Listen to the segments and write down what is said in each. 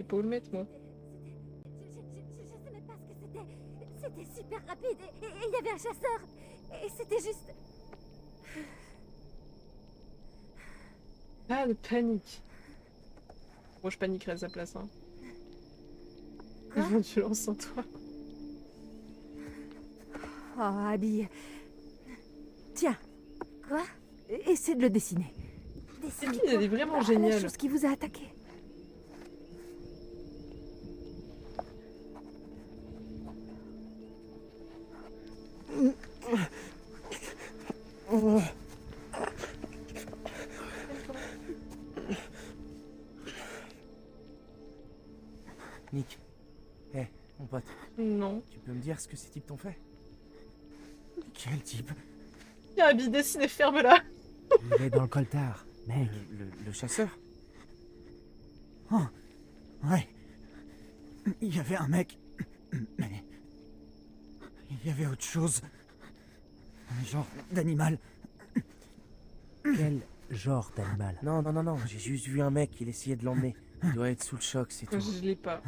pas où le mettre, moi. Je sais même pas ce que c'était. C'était super rapide et il y avait un chasseur. Et c'était juste... Pas de panique. Moi, je paniquerais à sa place, hein. Quoi? Violence en toi. Oh, Abby. Tiens. Quoi? Essaie de le dessiner. Et puis, elle est vraiment La géniale. chose qui vous a attaqué. Nick. Hé, mon pote, Non. tu peux me dire ce que ces types t'ont fait? Quel type? Tiens, Abby, dessine et ferme-la. Il est dans le coltard, mec. Le chasseur? Oh, ouais. Il y avait un mec. Mais. Il y avait autre chose. Un genre d'animal. Quel genre d'animal? Non, j'ai juste vu un mec, il essayait de l'emmener. Il doit être sous le choc, c'est tout. Je l'ai pas.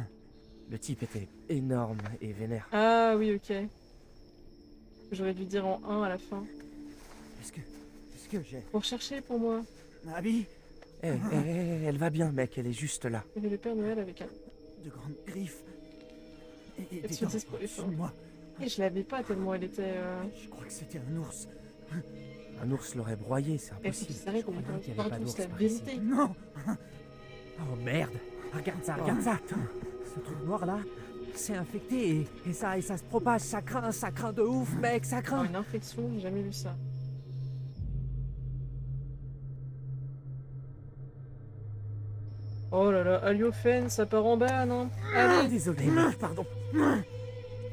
Le type était énorme et vénère. Ah oui, ok. J'aurais dû dire en 1 à la fin. Qu'est-ce que j'ai? Pour chercher pour moi. Abby? Elle va bien, mec, elle est juste là. Il y avait le Père Noël avec un... De grandes griffes. Et Et des tu dents dis pour les au-dessus de femmes. moi. Et je l'avais pas tellement elle était... Je crois que c'était un ours. Un ours l'aurait broyé, c'est Et faut impossible. qu'il s'arrête, on croyais entend qu'il y avait pas partout, d'ours c'est la par ici. vérité. Non! Oh merde! Regarde ça, regarde ça! Ce truc noir là, c'est infecté et ça se propage, ça craint de ouf, mec, ça Oh, craint! une infection, j'ai jamais vu ça. Oh là là, Aliophène, ça part en bas, non? Ah, Allez, désolé, mec, pardon.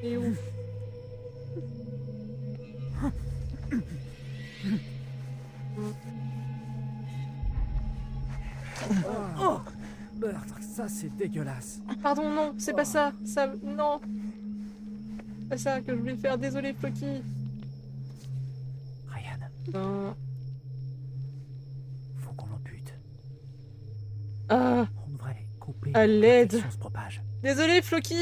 et où? Oh, meurtre, ça c'est dégueulasse. Pardon, non, c'est pas ça. Ça, non. C'est pas ça que je voulais faire. Désolé, Floki. Ryan, Non. faut qu'on l'ampute. Ah, On devrait couper À pour que l'aide. l'infection se propage. désolé, Floki.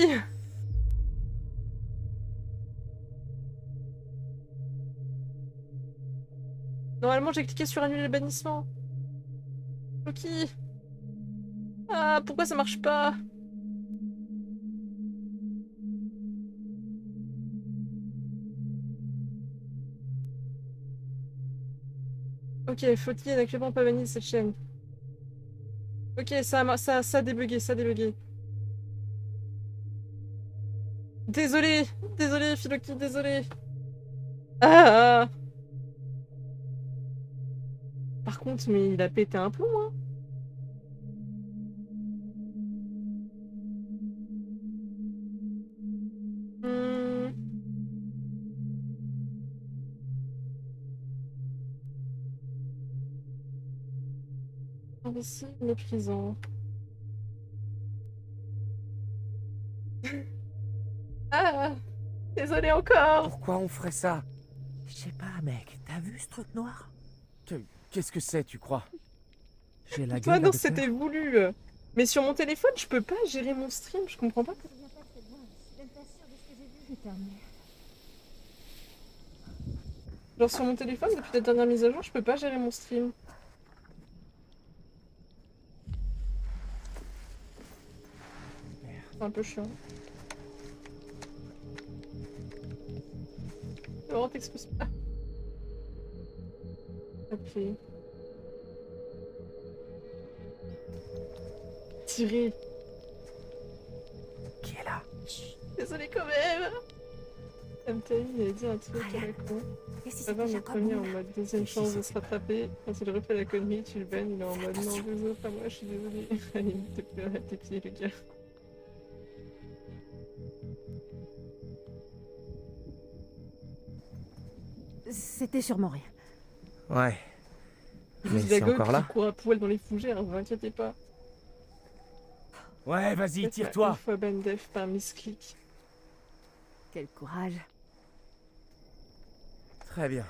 Normalement, j'ai cliqué sur annuler le bannissement. Floki. Ah, pourquoi ça marche pas? Ok, Floki n'a actuellement pas banni cette chaîne. Ok, ça a débugué, ça a débugué. Désolé, désolé, Philoki, désolé. Ah. Par contre, mais il a pété un plomb, hein. Hmm. Imbécile, méprisant. Ah, désolé encore. Pourquoi on ferait ça? Je sais pas, mec, t'as vu ce truc noir? Qu'est-ce que c'est, tu crois? J'ai la Toi, gueule non, de c'était peur. voulu. Mais sur mon téléphone, je peux pas gérer mon stream, je comprends pas. Je viens pas très bien. Je suis même pas sûre de ce que j'ai vu. Putain, mais... Genre sur mon téléphone, depuis la dernière mise à jour, je peux pas gérer mon stream. C'est un peu chiant. Laurent, t'exposes pas. Ok. Tiré. Qui est là? Désolé quand même. MTI, il a dit un truc à la con. Et si Ça c'était va, mon Jacob premier ou- en mode deuxième Et si chance de se c'était pas- rattraper. Quand il refait la connerie, tu le bannes, il est en mode non, attention. désolé, pas moi, je suis désolé. Allez, te pleurer à tes pieds, le gars. C'était sûrement rien. Ouais. Mais Juste c'est Dago encore qui là? court à poil dans les fougères, vous inquiétez pas. Ouais, vas-y, tire-toi. Une fois ban def par misclick. Quel courage. Très bien.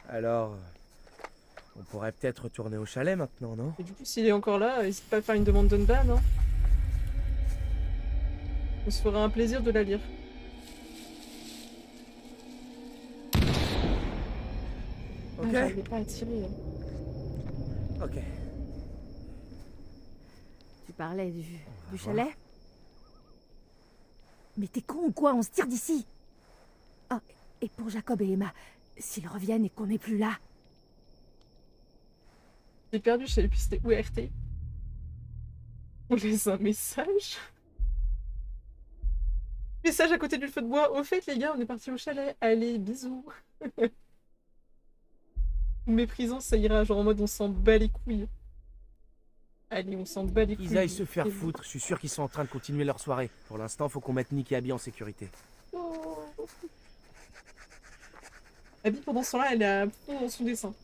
Alors, on pourrait peut-être retourner au chalet maintenant, non? Et du coup, s'il est encore là, n'hésite pas à faire une demande d'unban, hein. On se fera un plaisir de la lire. Ok. Ah, j'arrivais pas à tirer. Ok. Tu parlais du voir. chalet? Mais t'es con ou quoi? On se tire d'ici. Oh, et pour Jacob et Emma, s'ils reviennent et qu'on n'est plus là. J'ai perdu, je savais plus c'était où RT. On laisse un message. Message à côté du feu de bois. Au fait, les gars, on est parti au chalet. Allez, bisous. Méprisant, ça ira. Genre en mode on s'en bat les couilles. Allez, on s'en bat les couilles. Ils aillent se faire foutre. Je suis sûr qu'ils sont en train de continuer leur soirée. Pour l'instant, faut qu'on mette Nick et Abby en sécurité. Oh. Abby, pendant ce temps-là, elle est à fond dans son dessin.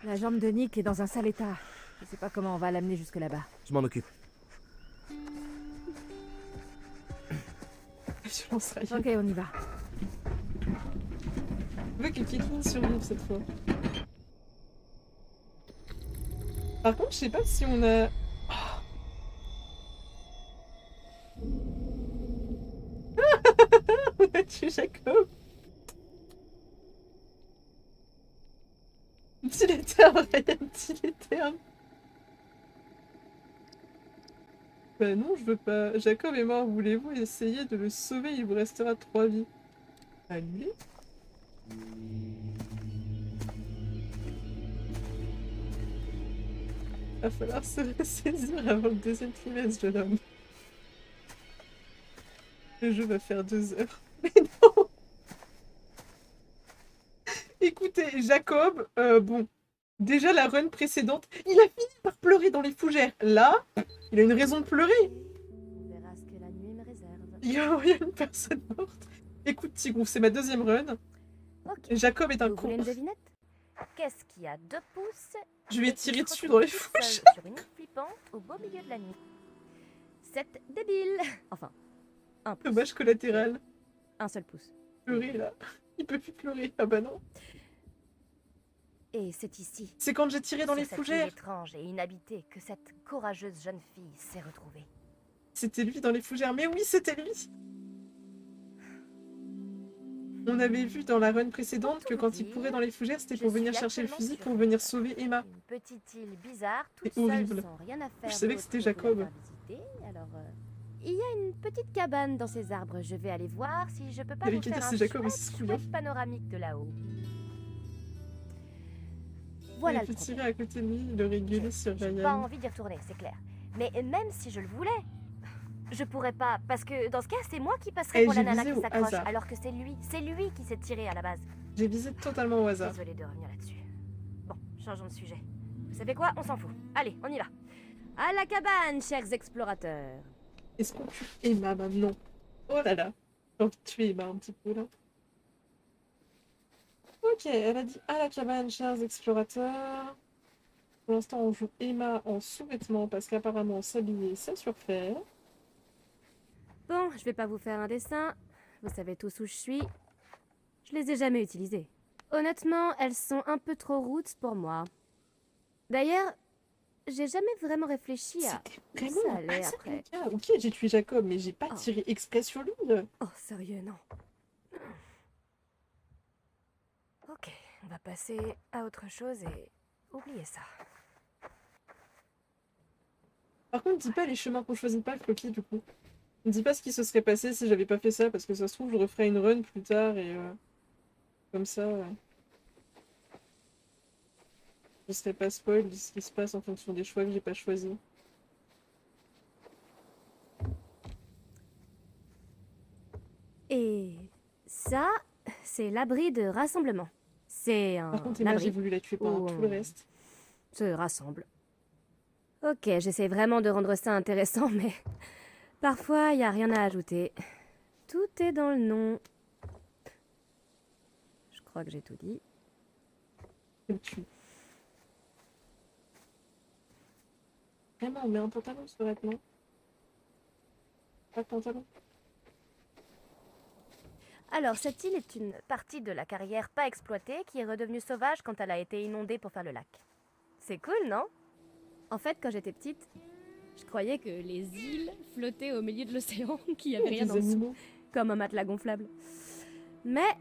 La jambe de Nick est dans un sale état. Je sais pas comment on va l'amener jusque là-bas. Je m'en occupe. Je lancerai. Ok, on y va. Je veux que Caitlyn survive cette fois. Par contre, je sais pas si on a... On a tué Jacob. Dis les termes, Ryan, dis les termes. Bah non, je veux pas. Jacob est mort, voulez-vous essayer de le sauver? Il vous restera 3 vies. Allez. Va falloir se ressaisir avant le 2e trimestre, jeune homme. Le jeu va faire 2 heures. Mais non! Écoutez, Jacob, bon. Déjà, la run précédente, il a fini par pleurer dans les fougères. Là, il a une raison de pleurer. On verra ce que la nuit me réserve. Il y a une personne morte. Écoute, Tigrou, c'est ma 2e run. Ok. Jacob est un Vous voulez con. une devinette? Qu'est-ce qui a 2 pouces? Je vais et qui tirer se dessus retrouve dans les toute fougères. seule sur une île flippante au beau milieu de la nuit. C'est débile. Enfin, un pouce. Dommage collatéral. Un seul pouce. Pleurer, là. Il peut plus pleurer. Ah bah non. Et c'est ici, C'est quand j'ai tiré dans sur les cette île fougères. étrange et inhabitée, que cette courageuse jeune fille s'est retrouvée. C'était lui dans les fougères. Mais oui, c'était lui. On avait vu dans la run précédente que quand il courait dans les fougères, c'était pour Je venir suis chercher le actuellement fusil sur pour venir sauver Emma. Une petite île bizarre, toute C'est horrible. seule, sans rien à faire. Je savais que d'autre c'était vous Jacob. la faire visiter, alors, il y a une petite cabane dans ces arbres. Je vais aller voir si je peux pas J'allais vous te faire dire, un c'est Jacob, mais chouette, c'est ce couillon. chouette panoramique de là-haut. Voilà, Voilà il le peut tirer problème. à côté de lui, le réguler sur J'ai pas Ryan. envie d'y retourner, c'est clair. Mais même si je le voulais, je pourrais pas, parce que dans ce cas, c'est moi qui passerai Eh, pour la j'ai nana visé qui au s'accroche, hasard. alors que c'est lui qui s'est tiré à la base. J'ai visé totalement au hasard. Désolée de revenir là-dessus. Bon, changeons de sujet. Vous savez quoi? On s'en fout. Allez, on y va. À la cabane, chers explorateurs. Est-ce qu'on tue Emma maintenant? Oh là là. J'ai envie de tuer Emma un petit peu là. Ok, elle a dit à la cabane, chers explorateurs. Pour l'instant, on joue Emma en sous-vêtements parce qu'apparemment s'habiller, ça surfait. Bon, je vais pas vous faire un dessin. Vous savez tous où je suis. Je les ai jamais utilisées. Honnêtement, elles sont un peu trop roots pour moi. D'ailleurs, j'ai jamais vraiment réfléchi à... C'était ça vraiment allait un après. gars. Ok, j'ai tué Jacob, mais j'ai pas Oh. tiré exprès sur lui. Oh, sérieux, non. Ok, on va passer à autre chose et oublier ça. Par contre, dis pas les chemins qu'on choisit pas, Floki, du coup. Ne dis pas ce qui se serait passé si j'avais pas fait ça, parce que ça se trouve, je referai une run plus tard et comme ça. Je serai pas spoil de ce qui se passe en fonction des choix que j'ai pas choisis. Et ça, c'est l'abri de rassemblement. C'est un Par contre, Emma, j'ai abri voulu la tuer pendant où tout le reste. se rassemble. Ok, j'essaie vraiment de rendre ça intéressant, mais parfois, il n'y a rien à ajouter. Tout est dans le nom. Je crois que j'ai tout dit. Je le tue. Vraiment, on met un pantalon sur le vêtement. Pas de pantalon. Alors, cette île est une partie de la carrière pas exploitée qui est redevenue sauvage quand elle a été inondée pour faire le lac. C'est cool, non? En fait, quand j'étais petite, Je croyais que les îles flottaient au milieu de l'océan, qu'il n'y avait rien Des en dessous, animaux. comme un matelas gonflable. Mais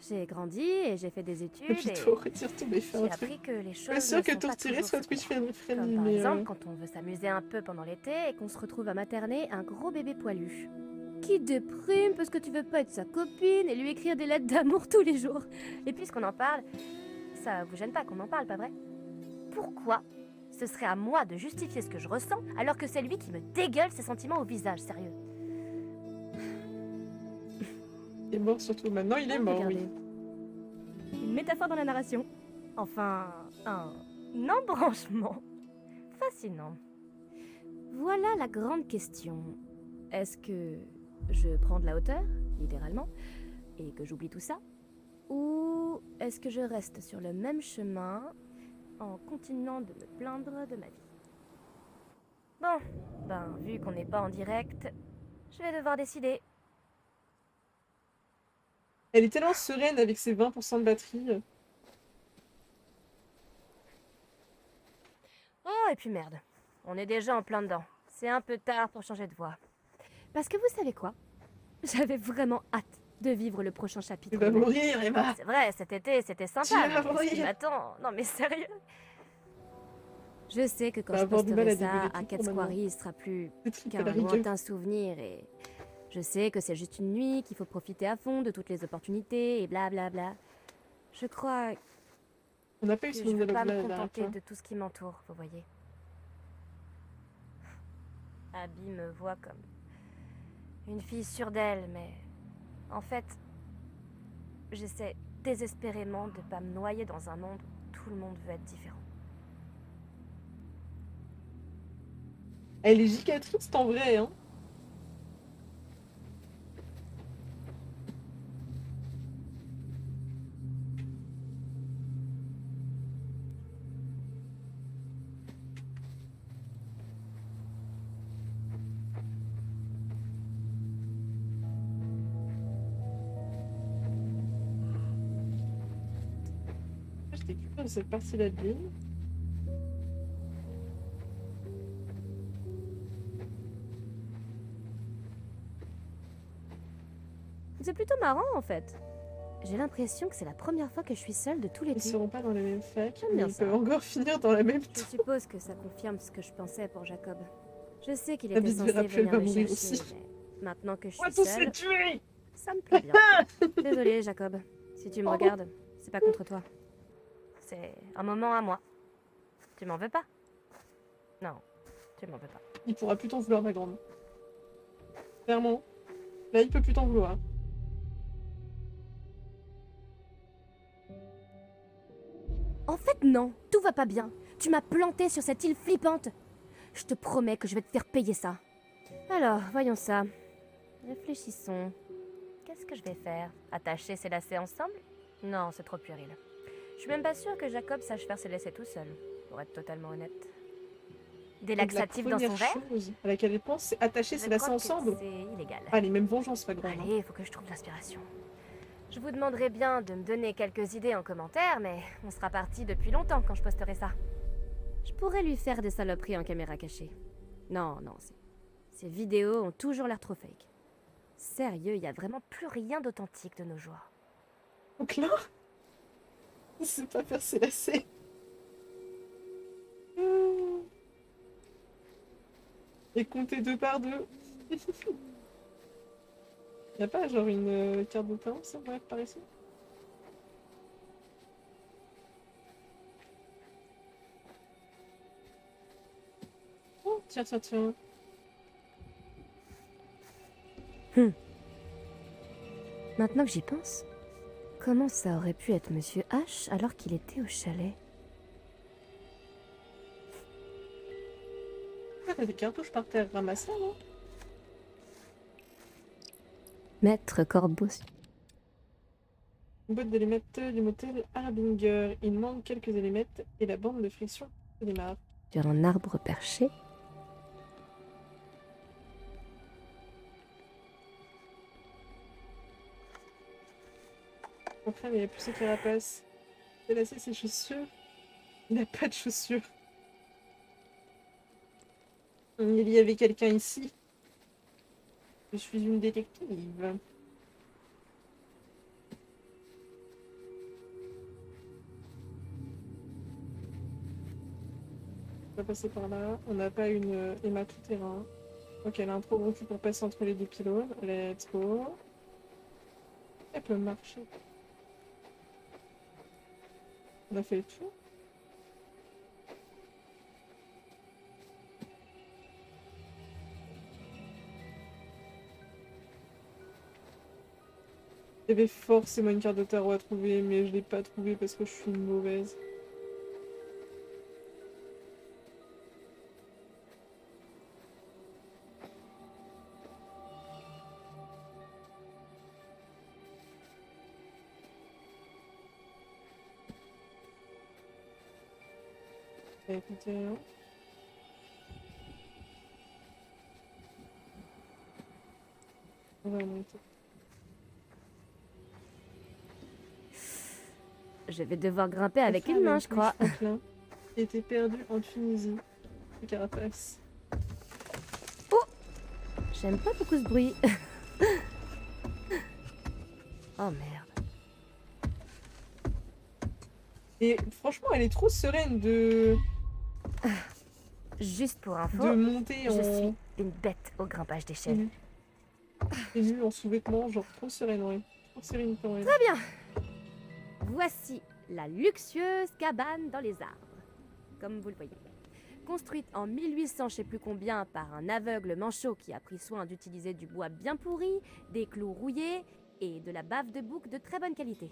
j'ai grandi et j'ai fait des Et études puis et toi, retire-toi, mais fais j'ai un truc. appris que les choses Pas ne sûr que sont tout pas retirer toujours soit Twitch super. friendly, Comme par mais exemple quand on veut s'amuser un peu pendant l'été et qu'on se retrouve à materner un gros bébé poilu. Qui déprime parce que tu veux pas être sa copine et lui écrire des lettres d'amour tous les jours. Et puisqu'on en parle, ça vous gêne pas qu'on en parle, pas vrai? Pourquoi ce serait à moi de justifier ce que je ressens alors que c'est lui qui me dégueule ses sentiments au visage, sérieux? il est mort surtout. Maintenant, il est Oh, mort, regardez. oui. Une métaphore dans la narration. Enfin, un embranchement. Fascinant. Voilà la grande question. Est-ce que je prends de la hauteur, littéralement, et que j'oublie tout ça? Ou est-ce que je reste sur le même chemin en continuant de me plaindre de ma vie? Bon, ben, vu qu'on n'est pas en direct, je vais devoir décider. Elle est tellement sereine avec ses 20% de batterie. Oh, et puis merde. On est déjà en plein dedans. C'est un peu tard pour changer de voix. Parce que vous savez quoi? J'avais vraiment hâte de vivre le prochain chapitre. Tu vas de ma vie. mourir, Emma. C'est vrai, cet été, c'était Tu sympa. vas Mais ce qui mourir. m'attend... Non, mais sérieux? Je sais que quand Va je avoir du mal posterai à dégueuler ça, à tout Cat pour maintenant. Squarry, il sera plus C'est triste à qu'un la rigueur. lointain souvenir et... Je sais que c'est juste une nuit, qu'il faut profiter à fond de toutes les opportunités et blablabla. Je crois On n'a pas eu que ce je veux nouvel pas me la dernière contenter fois. de tout ce qui m'entoure, vous voyez. Abby me voit comme une fille sûre d'elle, mais en fait, j'essaie désespérément de pas me noyer dans un monde où tout le monde veut être différent. Elle est giga triste en vrai, hein. J'étais curieuse de cette partie-là de l'île. C'est plutôt marrant en fait. J'ai l'impression que c'est la première fois que je suis seule de tout Ils l'été. seront pas dans la même fac, J'aime mais bien ils ça. peuvent encore finir dans la même Je tour. suppose que ça confirme ce que je pensais pour Jacob. Je sais qu'il Abby était se censé verra plus, elle venir va me mourir chercher, aussi. mais maintenant que je On va suis tous les seule, tuer. ça me plaît bien. Désolée, Jacob. Si tu me Oh. regardes, c'est pas contre toi. C'est un moment à moi. Tu m'en veux pas? Non, tu m'en veux pas. Il pourra plus t'en vouloir, ma grande. Clairement. Là, il peut plus t'en vouloir. En fait, non, tout va pas bien. Tu m'as planté sur cette île flippante. Je te promets que je vais te faire payer ça. Alors, voyons ça. Réfléchissons. Qu'est-ce que je vais faire? Attacher ses lacets ensemble? Non, c'est trop puéril. Je suis même pas sûre que Jacob sache faire ses lacets tout seul, pour être totalement honnête. Des Donc, laxatifs la dans son première verre? chose à laquelle elle pense, c'est attacher Je ses lacets crois que ensemble. c'est illégal. Allez, même vengeance, ma grande. Allez, il faut que je trouve l'inspiration. Je vous demanderai bien de me donner quelques idées en commentaire, mais on sera parti depuis longtemps quand je posterai ça. Je pourrais lui faire des saloperies en caméra cachée. Non, non, ces vidéos ont toujours l'air trop fake. Sérieux, il y a vraiment plus rien d'authentique de nos jours. Donc là, il sait pas faire ses lacets. Et compter 2 par 2. Y'a pas genre une carte de talent, ça, bref, par ici? Oh, tiens, tiens, tiens. Maintenant que j'y pense, comment ça aurait pu être Monsieur H alors qu'il était au chalet? Ah, t'as des cartouches par terre, ramasse ça, non? Maître Corbeau. Une boîte d'allumettes du motel Harbinger. Il manque quelques allumettes et la bande de friction se démarre. Sur un arbre perché. Enfin, il a plus ses carapaces. Il a lassé ses chaussures. Il n'a pas de chaussures. Il y avait quelqu'un ici. Je suis une détective. On va passer par là. On n'a pas une Emma tout terrain. Ok, elle a un trop gros cul pour passer entre les deux pylônes. Let's go. Elle peut marcher. On a fait le tour. Il y avait forcément une carte de tarot à trouver, mais je l'ai pas trouvée parce que je suis une mauvaise. Écoutez, hein. On va monter. Je vais devoir grimper avec une main, je crois. Franklin, qui était perdu en Tunisie. Le carapace. J'aime pas beaucoup ce bruit. Oh merde. Et franchement, elle est trop sereine de Juste pour info, monter je en suis une bête au grimpage d'échelle. tenue, en sous-vêtements, genre trop sereine, ouais. Trop sereine quand même. Très bien. Voici la luxueuse cabane dans les arbres. Comme vous le voyez. Construite en 1800 je sais plus combien par un aveugle manchot qui a pris soin d'utiliser du bois bien pourri, des clous rouillés et de la bave de bouc de très bonne qualité.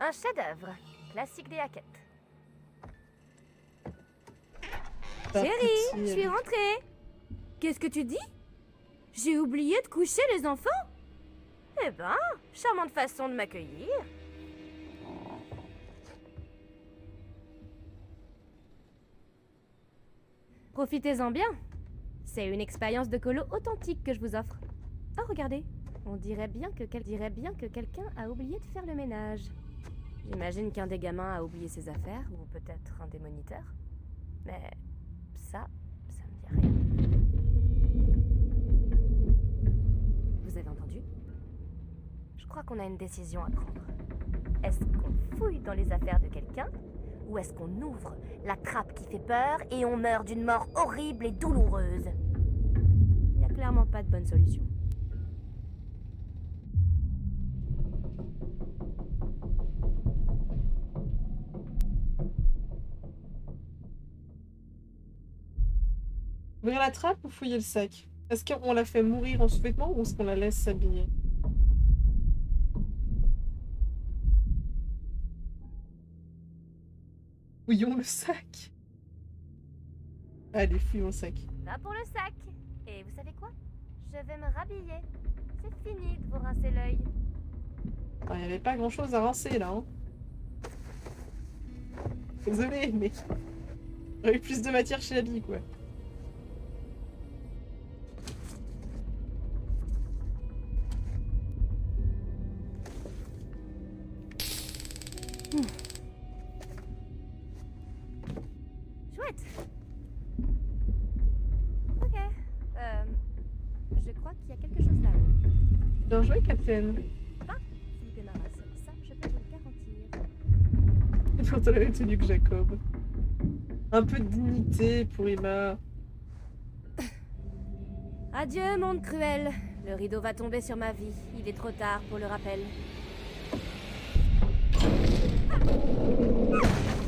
Un chef-d'œuvre, classique des haquettes. Par Chérie, pitié, je suis rentrée. Qu'est-ce que tu dis? J'ai oublié de coucher les enfants? Eh ben, charmante façon de m'accueillir. Profitez-en bien. C'est une expérience de colo authentique que je vous offre. Oh, regardez. On dirait bien que quelqu'un a oublié de faire le ménage. J'imagine qu'un des gamins a oublié ses affaires, ou peut-être un des moniteurs. Mais ça me dit rien. Vous avez entendu? Je crois qu'on a une décision à prendre. Est-ce qu'on fouille dans les affaires de quelqu'un? Ou est-ce qu'on ouvre la trappe qui fait peur et on meurt d'une mort horrible et douloureuse? Il n'y a clairement pas de bonne solution. Ouvrir la trappe ou fouiller le sac? Est-ce qu'on la fait mourir en sous-vêtements ou est-ce qu'on la laisse s'habiller? Fouillons le sac. Allez, fouillons le sac. Va pour le sac. Et vous savez quoi? Je vais me rhabiller. C'est fini de vous rincer l'œil. Il n'y avait pas grand-chose à rincer là. Hein. Désolée, mais j'aurais eu plus de matière chez Abby, quoi. Chouette. Ok. Je crois qu'il y a quelque chose là-haut. Bien joué, Captain. Philippe et Maras, ça, je peux vous le garantir. Pourtant, la même tenue que Jacob. Un peu de dignité pour Emma. Adieu, monde cruel. Le rideau va tomber sur ma vie. Il est trop tard pour le rappel.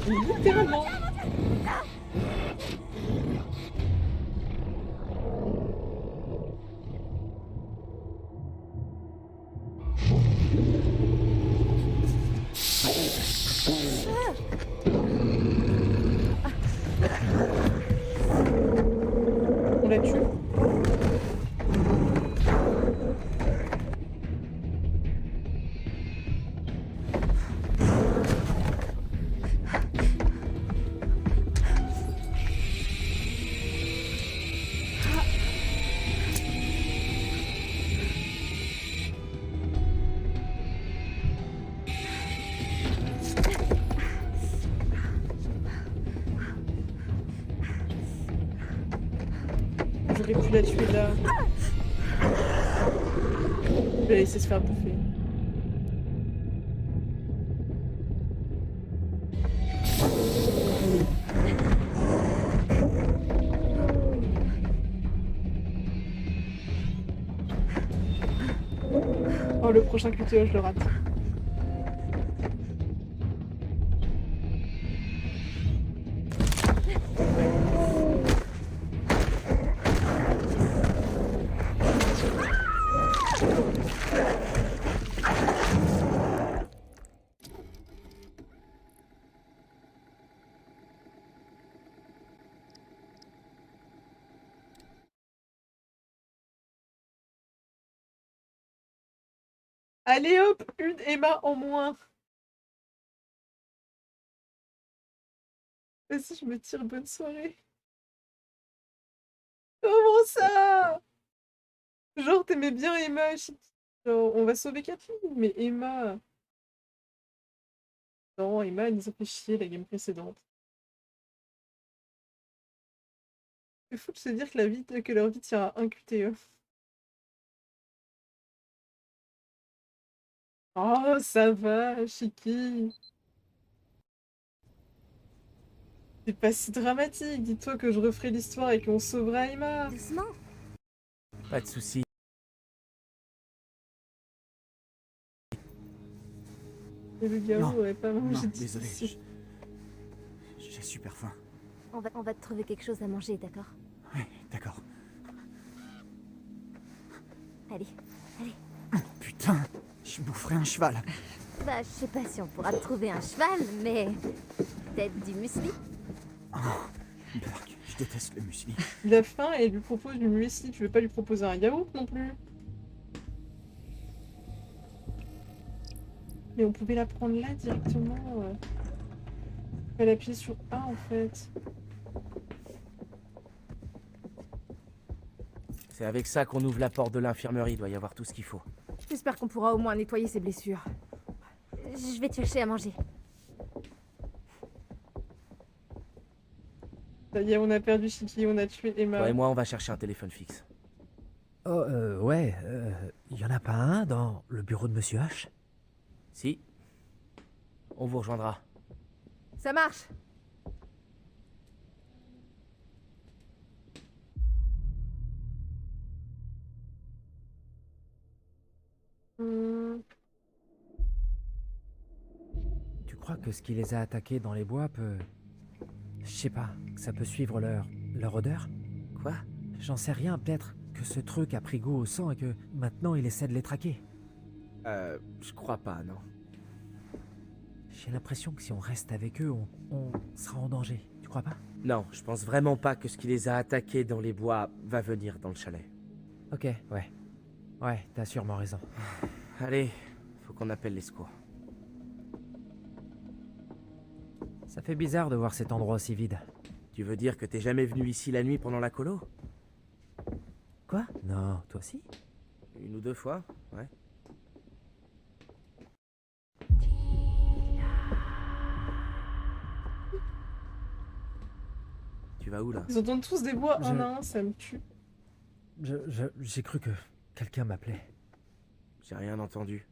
Littéralement. On la tue. pu la tuer là. Je vais la laisser se faire bouffer. Oh, le prochain QTE, je le rate. Allez hop, une Emma en moins. Vas-y, je me tire, bonne soirée. Comment ça? Genre, t'aimais bien Emma, genre, on va sauver Kathleen, mais Emma... Non, Emma, elle nous a fait chier la game précédente. C'est fou de se dire que, que leur vie tient à un QTE. Oh, ça va, Chiki. C'est pas si dramatique. Dis-toi que je referai l'histoire et qu'on sauvera Emma. Doucement. Pas de soucis. Et le gars Non. aurait pas mangé Non, de désolé. sushi. J'ai super faim. On va te trouver quelque chose à manger, d'accord? Oui, d'accord. Allez. Putain, je boufferai un cheval. Bah, je sais pas si on pourra te trouver un cheval, mais... peut-être du muesli? Burk, je déteste le muesli. Il a faim et il lui propose du muesli. Tu veux pas lui proposer un yaourt non plus? Mais on pouvait la prendre là directement. Fallait appuyer sur A en fait. C'est avec ça qu'on ouvre la porte de l'infirmerie, il doit y avoir tout ce qu'il faut. J'espère qu'on pourra au moins nettoyer ses blessures. Je vais te chercher à manger. Ça y est, on a perdu Chiki, on a tué Emma. Toi et moi, on va chercher un téléphone fixe. Oh, ouais, y en a pas un dans le bureau de Monsieur H? Si. On vous rejoindra. Ça marche. Tu crois que ce qui les a attaqués dans les bois peut... Je sais pas, que ça peut suivre leur odeur? Quoi? J'en sais rien, peut-être que ce truc a pris goût au sang et que maintenant il essaie de les traquer. Je crois pas, non. J'ai l'impression que si on reste avec eux, on sera en danger. Tu crois pas? Non, je pense vraiment pas que ce qui les a attaqués dans les bois va venir dans le chalet. Ok, ouais. Ouais, t'as sûrement raison. Allez, faut qu'on appelle les secours. Ça fait bizarre de voir cet endroit aussi vide. Tu veux dire que t'es jamais venu ici la nuit pendant la colo? Quoi? Non, toi aussi? Une ou deux fois, ouais. Tu vas où là? Ils entendent tous des voix un Je- à un, ça me tue. J'ai cru que quelqu'un m'appelait. J'ai rien entendu.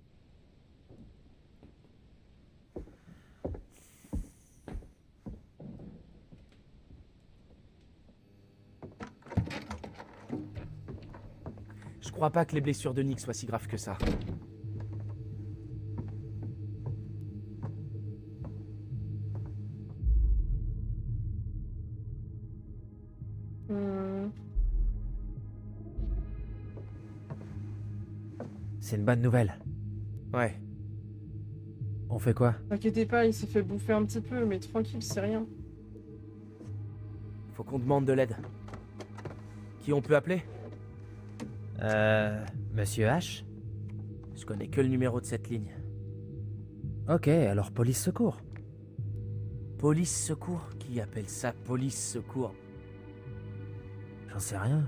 Je crois pas que les blessures de Nick soient si graves que ça. Hmm. C'est une bonne nouvelle. Ouais, On fait quoi? T'inquiétez pas, il s'est fait bouffer un petit peu, mais tranquille, c'est rien. faut qu'on demande de l'aide. Qui on peut appeler? Monsieur H? Je connais que le numéro de cette ligne. Ok, alors police secours. Police secours? Qui appelle ça police secours? J'en sais rien.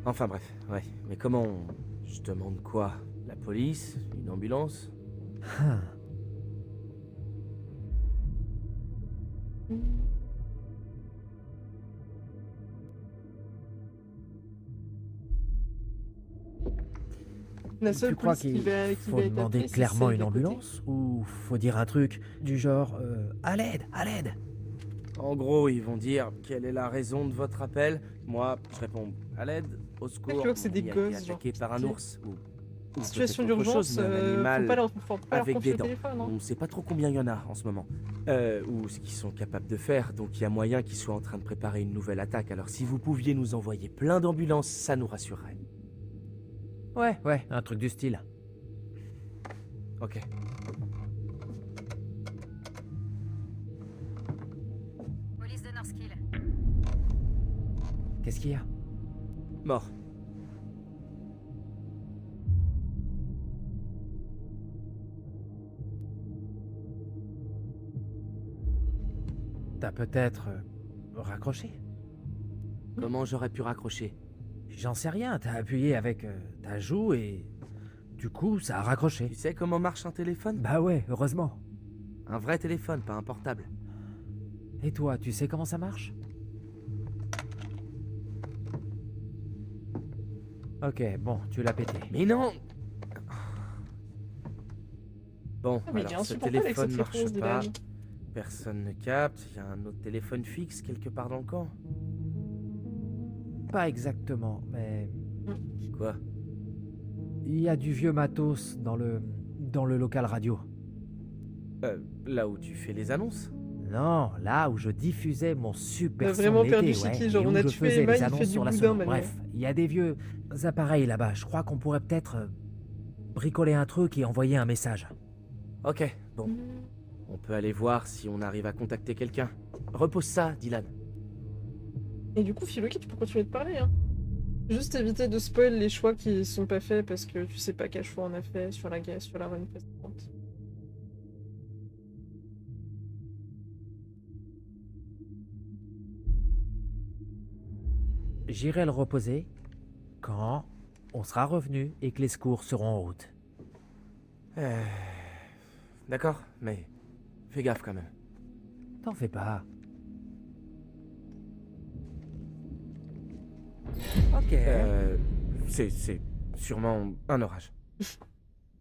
Enfin bref, ouais. Mais comment on... Je demande quoi? La police? Une ambulance? Ah. La seule Tu crois police qu'il qui faut va être demander appelée, c'est clairement celle une d'à côté. ambulance? Ou faut dire un truc du genre à l'aide, à l'aide? En gros, ils vont dire quelle est la raison de votre appel. Moi, je réponds à l'aide, au secours. vois que c'est des il a gosses, été genre, attaqué par un piqués. ours ou Situation peut-être autre d'urgence, chose, mais un faut animal faut pas leur avec confier des le dents. téléphone. Hein. On sait pas trop combien il y en a en ce moment, ou ce qu'ils sont capables de faire. Donc il y a moyen qu'ils soient en train de préparer une nouvelle attaque. Alors si vous pouviez nous envoyer plein d'ambulances, ça nous rassurerait. Ouais, un truc du style. Ok. Police de Northkill. Qu'est-ce qu'il y a? Mort. T'as peut-être raccroché? Comment j'aurais pu raccrocher? J'en sais rien, t'as appuyé avec ta joue et du coup ça a raccroché. Tu sais comment marche un téléphone? Bah ouais, heureusement. Un vrai téléphone, pas un portable. Et toi, tu sais comment ça marche? Ok, bon, tu l'as pété. Mais non! Bon, Ah, mais il est alors ce insupportable avec téléphone cette marche réponse, pas. Dylan. Personne ne capte. Il y a un autre téléphone fixe quelque part dans le camp. Pas exactement, mais Quoi? il y a du vieux matos dans le local radio. Là où tu fais les annonces? Non, là où je diffusais mon super son vraiment l'été, perdu c'est ouais, qui, genre, et où on a je tué faisais Emma, les il fait annonces du sur la boudin sono. maintenant. Bref, il y a des vieux appareils là-bas. Je crois qu'on pourrait peut-être bricoler un truc et envoyer un message. Ok, bon. On peut aller voir si on arrive à contacter quelqu'un. Repose ça, Dylan. Et du coup, Philoki, tu peux continuer de parler. Hein. Juste éviter de spoil les choix qui sont pas faits parce que tu sais pas quel choix on a fait sur la run précédente. J'irai le reposer quand on sera revenu et que les secours seront en route. D'accord, mais fais gaffe quand même. T'en fais pas. Ok. C'est sûrement un orage.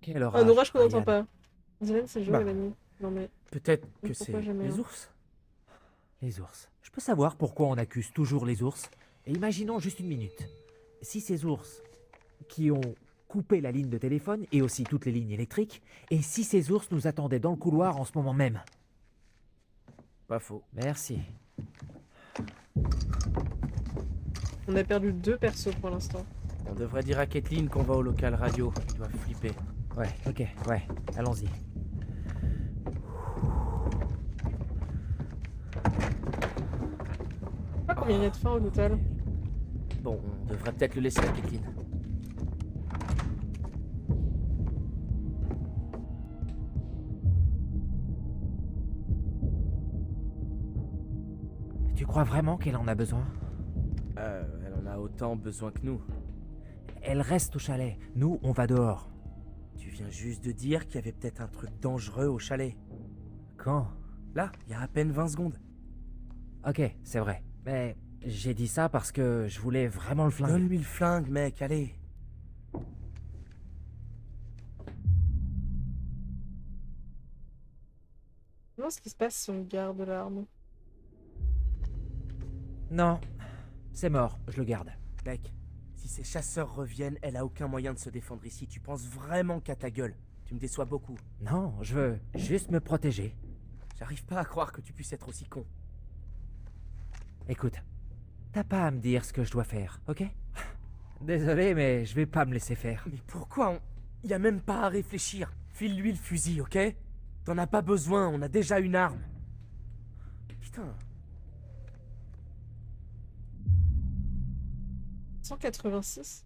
Quel orage, Un orage qu'on n'entend Ryan. pas. Dylan, c'est joué Bah. la nuit. Non mais. Peut-être que Pourquoi c'est jamais, les hein ours. Les ours. Je peux savoir pourquoi on accuse toujours les ours? Et imaginons juste une minute. Si ces ours qui ont coupé la ligne de téléphone et aussi toutes les lignes électriques, et si ces ours nous attendaient dans le couloir en ce moment même? Pas faux. Merci. On a perdu 2 persos pour l'instant. On devrait dire à Kathleen qu'on va au local radio. Ils doivent flipper. Ouais, ok, ouais, allons-y. Je sais pas combien il y a de fins au total. Bon, on devrait peut-être le laisser à Kathleen. Tu crois vraiment qu'elle en a besoin? Elle en a autant besoin que nous. Elle reste au chalet. Nous, on va dehors. Tu viens juste de dire qu'il y avait peut-être un truc dangereux au chalet. Quand? Là, il y a à peine 20 secondes. Ok, c'est vrai. Mais j'ai dit ça parce que je voulais vraiment le flingue. Donne-lui le flingue, mec, allez. Comment ce qui se passe si on garde l'arme? Non, c'est mort, je le garde. Mec, si ces chasseurs reviennent, elle a aucun moyen de se défendre ici. Tu penses vraiment qu'à ta gueule? Tu me déçois beaucoup. Non, je veux juste me protéger. J'arrive pas à croire que tu puisses être aussi con. Écoute, t'as pas à me dire ce que je dois faire, ok? Désolé, mais je vais pas me laisser faire. Mais pourquoi on... Y a même pas à réfléchir. File-lui le fusil, ok? T'en as pas besoin, on a déjà une arme. Putain. 186.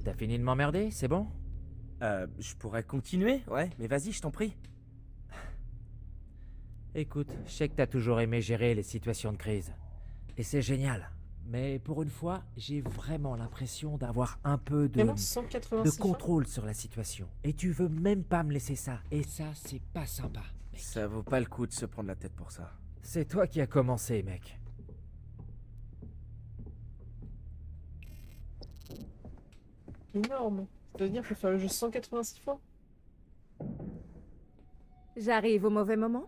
T'as fini de m'emmerder, c'est bon? Je pourrais continuer, ouais, mais vas-y, je t'en prie. Écoute, je sais que t'as toujours aimé gérer les situations de crise. Et c'est génial. Mais pour une fois, j'ai vraiment l'impression d'avoir un peu de Vraiment 186 fins. contrôle sur la situation. Et tu veux même pas me laisser ça. Et ça, c'est pas sympa, mec. Ça vaut pas le coup de se prendre la tête pour ça. C'est toi qui as commencé, mec. énorme. Ça veut dire qu'il faut faire le jeu 186 fois. J'arrive au mauvais moment?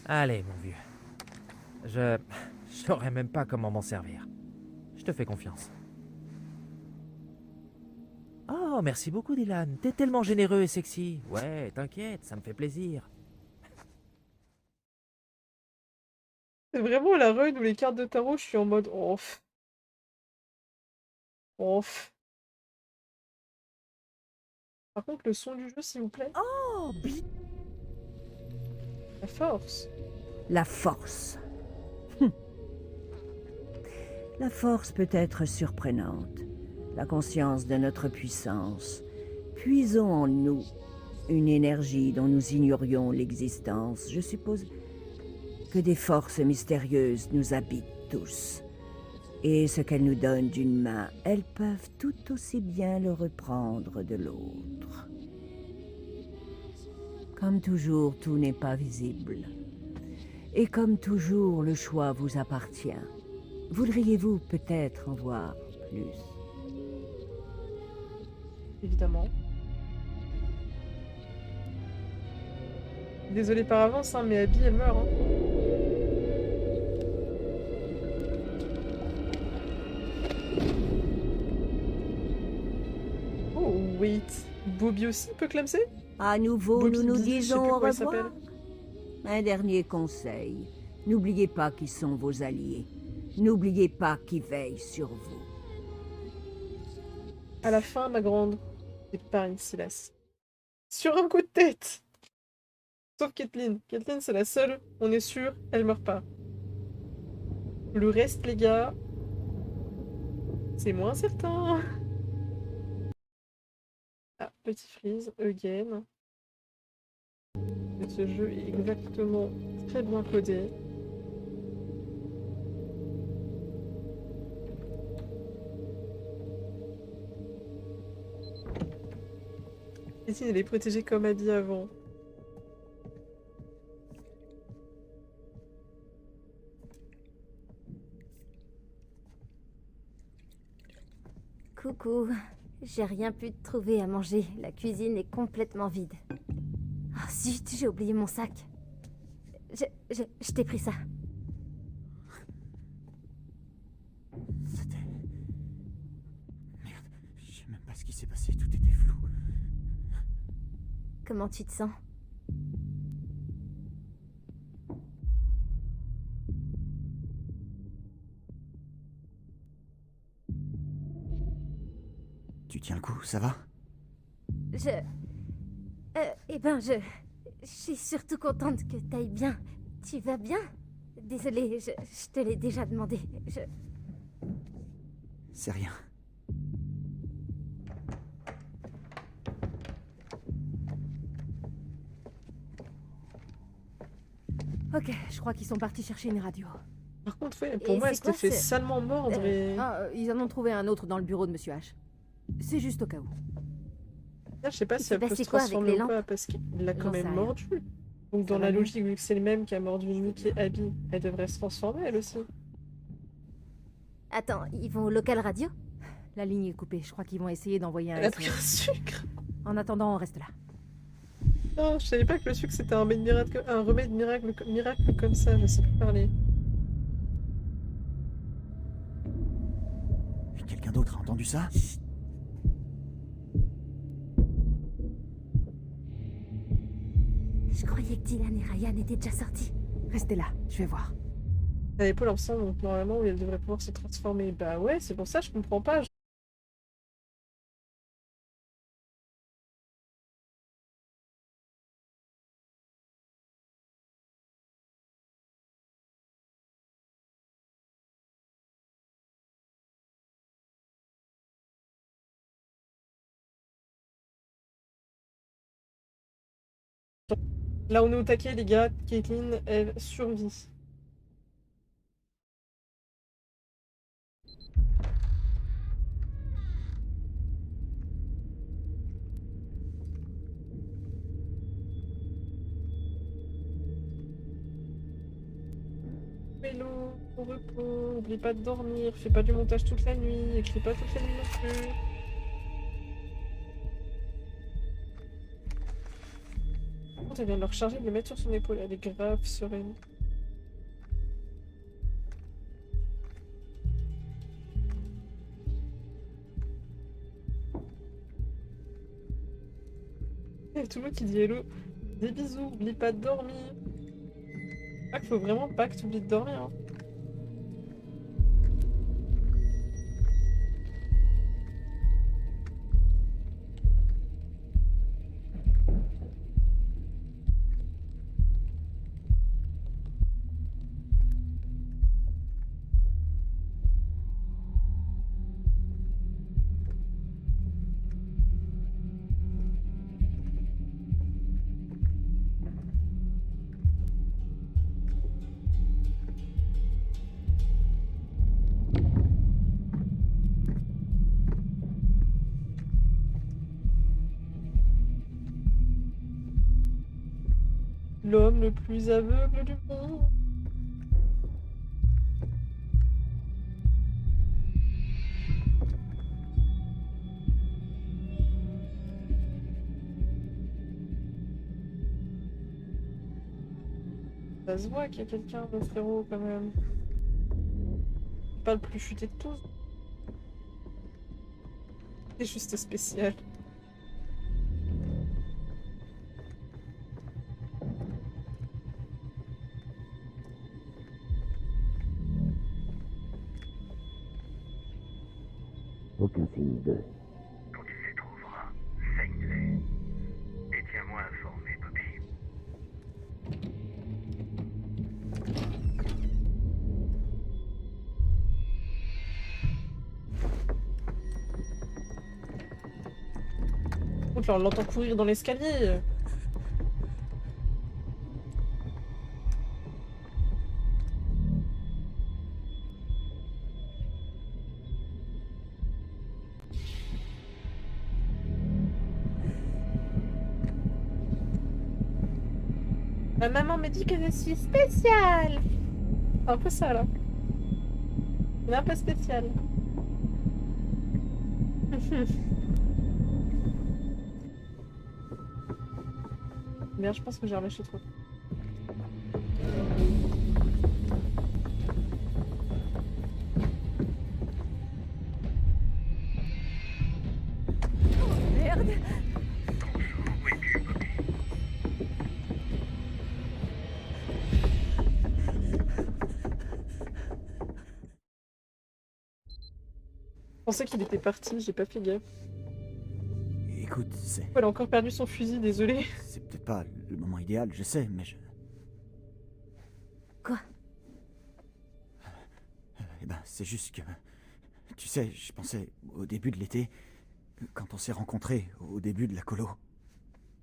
Allez, mon vieux. Je saurais même pas comment m'en servir. Je te fais confiance. Oh, merci beaucoup, Dylan. T'es tellement généreux et sexy. Ouais, t'inquiète, ça me fait plaisir. C'est vraiment la run où les cartes de tarot, je suis en mode off. Off. Par contre, le son du jeu, s'il vous plaît. Oh, La force. La force. La force peut être surprenante. La conscience de notre puissance. Puisons en nous une énergie dont nous ignorions l'existence. Je suppose que des forces mystérieuses nous habitent tous. Et ce qu'elles nous donnent d'une main, elles peuvent tout aussi bien le reprendre de l'autre. Comme toujours, tout n'est pas visible. Et comme toujours, le choix vous appartient. Voudriez-vous peut-être en voir plus? Évidemment. Désolée par avance, hein, mais Abby, elle meurt. Hein. Oh, wait. Bobby aussi peut clamser? À nouveau, Bobby nous nous Bee, je sais disons plus au comment elle revoir. s'appelle. Un dernier conseil. N'oubliez pas qui sont vos alliés. N'oubliez pas qui veille sur vous. À la fin, ma grande, c'est Paris Silas. Sur un coup de tête! Sauf Caitlyn. Caitlyn, c'est la seule, on est sûr, elle meurt pas. Le reste, les gars, c'est moins certain. Ah, petit freeze, again. Et ce jeu est exactement très bien codé. Caitlyn, elle est protégée comme Abby avant. Coucou. J'ai rien pu trouver à manger. La cuisine est complètement vide. Ah zut, j'ai oublié mon sac. Je t'ai pris ça. C'était... Merde, je sais même pas ce qui s'est passé, tout était flou. Comment tu te sens? Tu tiens le coup, ça va? Je suis surtout contente que t'ailles bien. Tu vas bien? Désolée, je te l'ai déjà demandé. C'est rien. Ok, je crois qu'ils sont partis chercher une radio. Par contre, ouais, pour Et moi, elle c'est s'était quoi, fait ce- salement mordre et... Ils en ont trouvé un autre dans le bureau de Monsieur H. C'est juste au cas où. Je sais pas Il si s'est elle peut se passé quoi avec transformer les ou pas, parce qu'il l'a quand J'en sais même rien. mordu. Donc Ça dans va la mieux. logique, vu que c'est le même qui a mordu Nick et Abby, elle devrait se transformer elle aussi. Attends, ils vont au local radio? La ligne est coupée. Je crois qu'ils vont essayer d'envoyer un Elle a pris un SMS. sucre. En attendant, on reste là. Non, je savais pas que le sucre c'était un remède miracle comme ça, je sais plus parler. Quelqu'un d'autre a entendu ça? Je croyais que Dylan et Ryan étaient déjà sortis. Restez là, je vais voir. Elle avait pas l'ensemble, donc normalement elle devrait pouvoir se transformer. Bah ouais, c'est pour ça je comprends pas. Là on est au taquet les gars, Caitlyn elle survit. Milo, au repos, oublie pas de dormir, fais pas du montage toute la nuit, écris pas toute la nuit non plus. Quand elle vient de le recharger, de le mettre sur son épaule, elle est grave sereine. Il y a tout le monde qui dit hello, des bisous, oublie pas de dormir. Ah, qu'il faut vraiment pas que tu oublies de dormir. Hein. L'homme le plus aveugle du monde. Ça se voit qu'il y a quelqu'un de frérot quand même. Pas le plus futé de tous. C'est juste spécial. Aucun signe d'eux. Quand il les trouvera, saigne-les. Et tiens-moi informé, Bobby. Ouh, là, on l'entend courir dans l'escalier. Ma maman me dit que je suis spéciale. C'est un peu ça là. C'est un peu spécial. Merde, je pense que j'ai relâché trop. Merde. Où es-tu, Bobby? Je pensais qu'il était parti, j'ai pas fait gaffe. Écoute, Elle a encore perdu son fusil, désolé. c'est peut-être pas le moment idéal, je sais, mais je... Quoi? Eh ben, c'est juste que... Tu sais, je pensais au début de l'été, quand on s'est rencontrés, au début de la colo.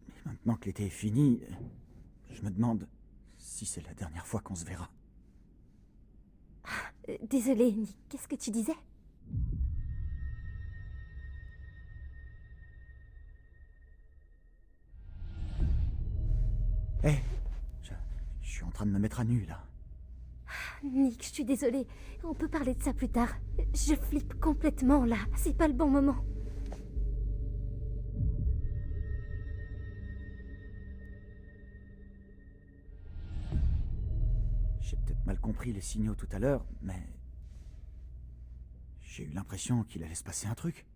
Et maintenant que l'été est fini, je me demande si c'est la dernière fois qu'on se verra. Désolée, Nick, qu'est-ce que tu disais? Hé, je suis en train de me mettre à nu, là. Nick, je suis désolée. On peut parler de ça plus tard. Je flippe complètement là. C'est pas le bon moment. J'ai peut-être mal compris les signaux tout à l'heure, mais... J'ai eu l'impression qu'il allait se passer un truc.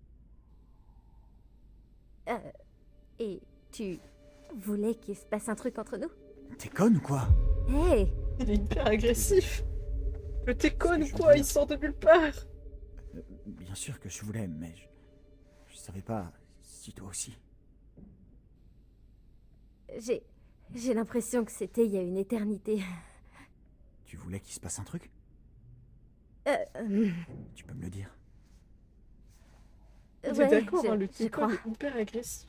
Et tu voulais qu'il se passe un truc entre nous? T'es conne ou quoi? Hey! Il est hyper agressif. Le t'es conne ou Je quoi? veux Il dire- sort de nulle part. Bien sûr que je voulais, mais je savais pas si toi aussi. J'ai l'impression que c'était il y a une éternité. Tu voulais qu'il se passe un truc? Euh, Tu peux me le dire? Vous ouais, êtes d'accord, je- hein, le je t'es crois. conne est hyper agressif.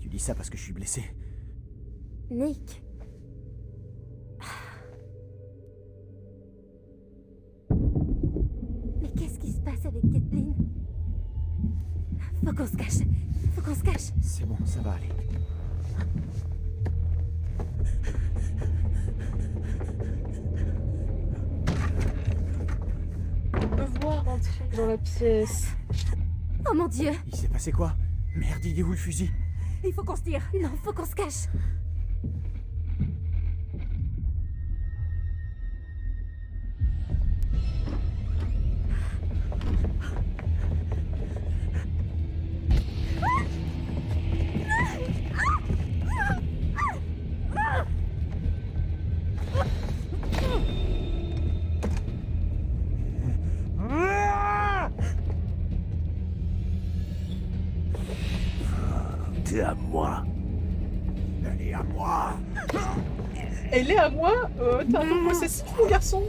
Tu dis ça parce que je suis blessé. Nick. Mais qu'est-ce qui se passe avec Kathleen? Faut qu'on se cache. Faut qu'on se cache. C'est bon, ça va aller. On peut voir entrer dans la pièce. Oh mon Dieu! Il s'est passé quoi? Merde, il est où le fusil? Il faut qu'on se tire. Non, faut qu'on se cache! T'es à moi. Elle est à moi. Elle est à moi. T'es un peu possessif, mon garçon.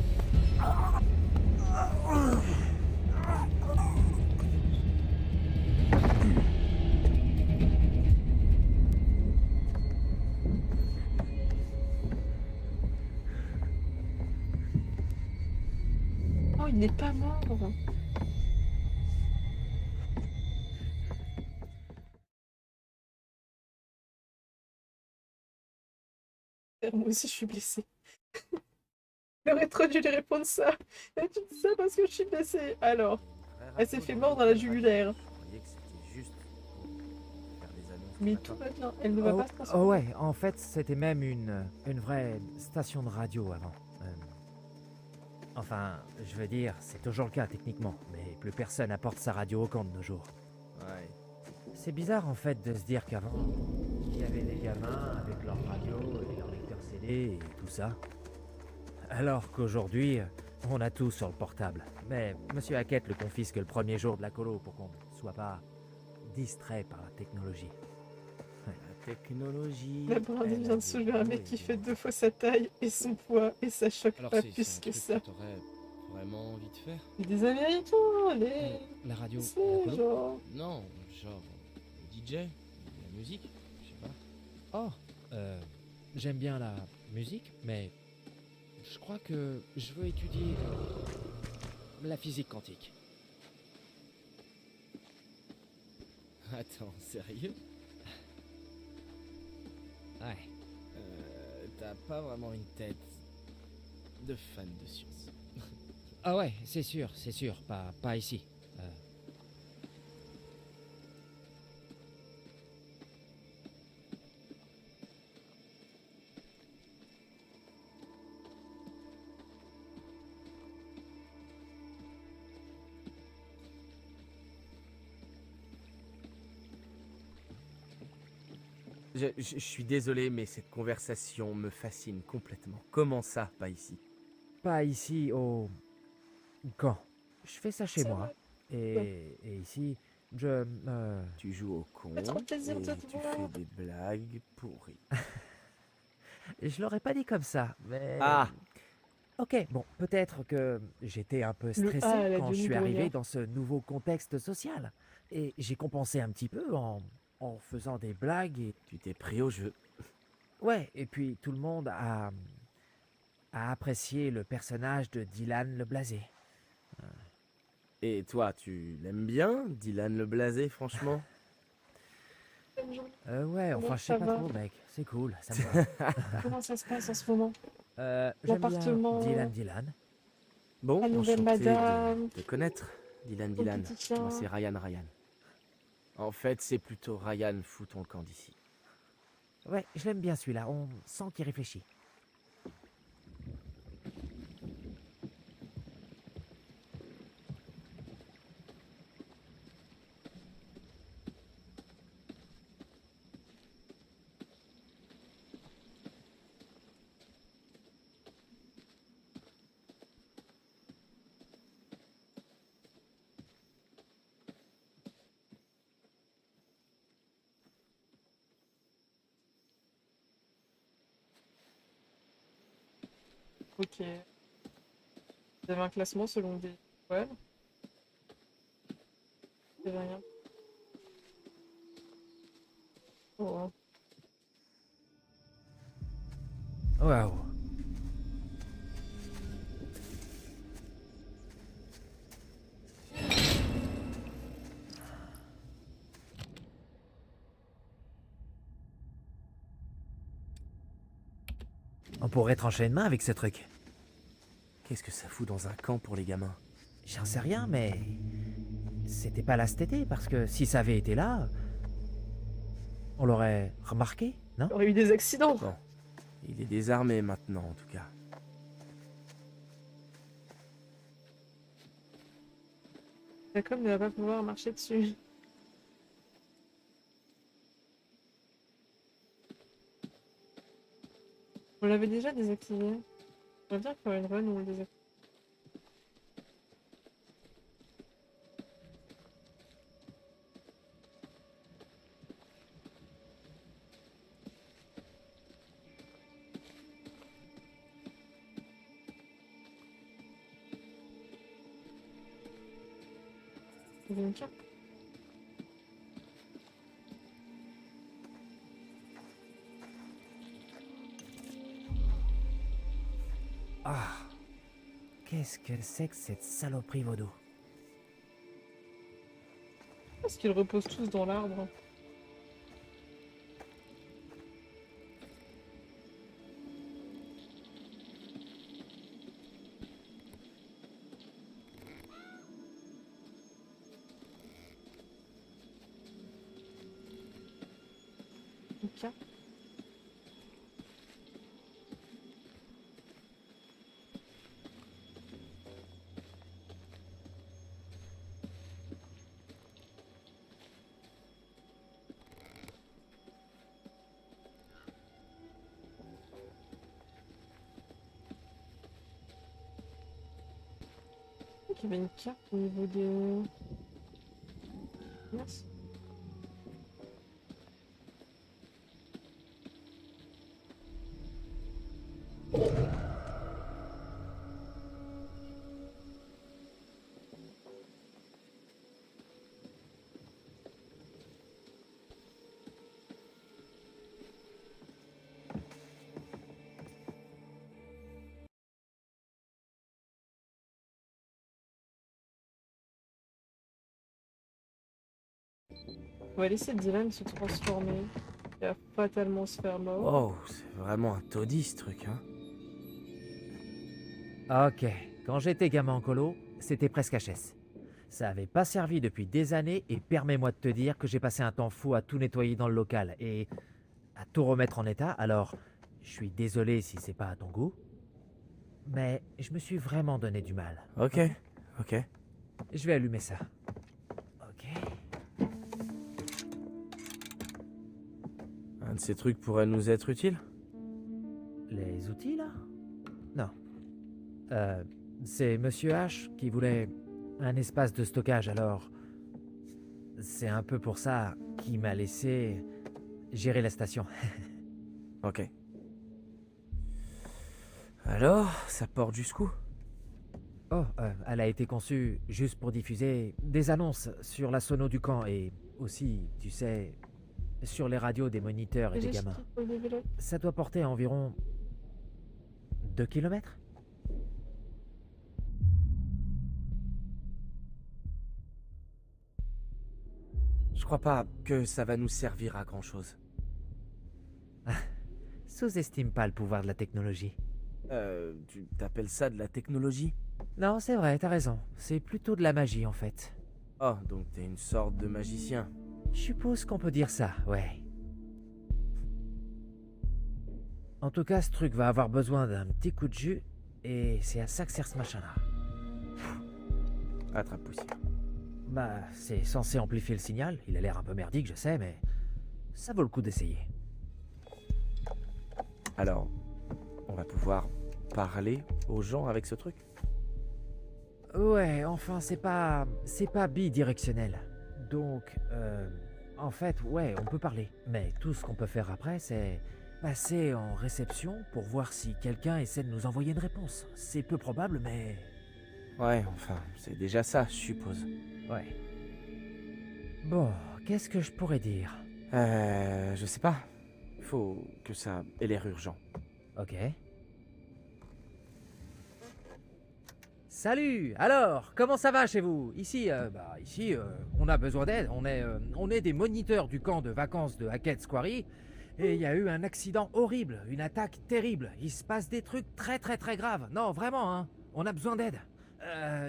Oh, il n'est pas mort. Moi aussi, je suis blessée. Il aurait trop dû lui répondre ça. Et tu dis ça parce que je suis blessée. Alors, elle s'est fait mordre dans la jugulaire. Je croyais que c'était juste pour faire des annonces. Mais tout va bien. Elle ne va pas se transformer. Oh ouais, en fait, c'était même une vraie station de radio avant. Enfin, je veux dire, c'est toujours le cas techniquement, mais plus personne apporte sa radio au camp de nos jours. Ouais. C'est bizarre en fait de se dire qu'avant, il y avait des gamins avec leur radio et leur lecteur CD et tout ça. Alors qu'aujourd'hui, on a tout sur le portable. Mais Monsieur Hackett le confisque le premier jour de la colo pour qu'on ne soit pas distrait par la technologie. La technologie. La Brandie elle vient a de des soulever un hauts mec et qui des fait bas. 2 fois sa taille et son poids et ça choque Alors pas c'est plus un que truc ça. t'aurais vraiment envie de faire? Des Américains, les... La radio, la C'est colo? genre... Non, genre le DJ, la musique, je sais pas. Oh, j'aime bien la musique, mais je crois que je veux étudier la physique quantique. Attends, sérieux? Ouais. T'as pas vraiment une tête de fan de science. Ah ouais, c'est sûr, pas ici. Je suis désolé, mais cette conversation me fascine complètement. Comment ça, pas ici? Pas ici au camp. Je fais ça chez C'est moi. Et ici, je... Tu joues au con fait trop plaisir et de te tu voir. fais des blagues pourries. Je l'aurais pas dit comme ça, mais... Ah! Ok, bon, peut-être que j'étais un peu stressé A, elle a quand je devenu suis arrivé brouillard. dans ce nouveau contexte social. Et j'ai compensé un petit peu en faisant des blagues et... Tu t'es pris au jeu. Ouais, et puis tout le monde a apprécié le personnage de Dylan le Blasé. Et toi, tu l'aimes bien, Dylan le Blasé, franchement? Ouais, enfin, Comment je sais ça pas va trop, mec. C'est cool, ça me va. Comment ça se passe en ce moment? J'aime L'appartement. bien Dylan. Bon, La nouvelle enchanté madame. de te connaître, Dylan. petit chien. Moi, c'est Ryan. En fait, c'est plutôt Ryan, fous ton camp d'ici. Ouais, je l'aime bien celui-là, on sent qu'il réfléchit. Ok. Vous avez un classement selon des... Ouais. Il y avait rien. Oh. Waouh. On pourrait trancher une main avec ce truc. Qu'est-ce que ça fout dans un camp pour les gamins? J'en sais rien, mais... C'était pas là cet été, parce que si ça avait été là... On l'aurait remarqué, non? Il y aurait eu des accidents. Bon. Il est désarmé maintenant, en tout cas. Jacob ne va pas pouvoir marcher dessus. On l'avait déjà désactivé. On va bien faire une run où on le désactive. Il y a une carte. Ah, qu'est-ce que c'est que cette saloperie vaudou? Parce qu'ils reposent tous dans l'arbre. Ok. Il y avait une carte au niveau des... Yes. On va laisser Dylan se transformer et à fatalement se faire mort. Oh, c'est vraiment un taudis ce truc, hein. Ok, quand j'étais gamin en colo, c'était presque HS. Ça avait pas servi depuis des années et permets-moi de te dire que j'ai passé un temps fou à tout nettoyer dans le local et à tout remettre en état, alors je suis désolé si c'est pas à ton goût, mais je me suis vraiment donné du mal. Ok, ok. Je vais allumer ça. Ok. Un de ces trucs pourrait nous être utile? Les outils là? Non. C'est Monsieur H qui voulait un espace de stockage, alors c'est un peu pour ça qu'il m'a laissé gérer la station. Ok. Alors, ça porte jusqu'où? Oh, elle a été conçue juste pour diffuser des annonces sur la sono du camp et aussi, tu sais, sur les radios des moniteurs et des gamins. Ça doit porter environ 2 kilomètres. Je crois pas que ça va nous servir à grand chose. Sous-estime pas le pouvoir de la technologie. Tu t'appelles ça de la technologie? Non, c'est vrai, t'as raison. C'est plutôt de la magie en fait. Oh, donc t'es une sorte de magicien. Je suppose qu'on peut dire ça, ouais. En tout cas, ce truc va avoir besoin d'un petit coup de jus, et c'est à ça que sert ce machin-là. Attrape poussière. Bah, c'est censé amplifier le signal. Il a l'air un peu merdique, je sais, mais ça vaut le coup d'essayer. Alors, on va pouvoir parler aux gens avec ce truc? Ouais, enfin, c'est pas bidirectionnel. Donc, en fait, ouais, on peut parler. Mais tout ce qu'on peut faire après, c'est passer en réception pour voir si quelqu'un essaie de nous envoyer une réponse. C'est peu probable, mais... Ouais, enfin, c'est déjà ça, je suppose. Ouais. Bon, qu'est-ce que je pourrais dire? Je sais pas. Faut que ça ait l'air urgent. Ok. Salut! Alors, comment ça va chez vous? Ici, on a besoin d'aide. On est des moniteurs du camp de vacances de Hackett Quarry. Et il y a eu un accident horrible, une attaque terrible. Il se passe des trucs très graves. Non, vraiment, hein. On a besoin d'aide.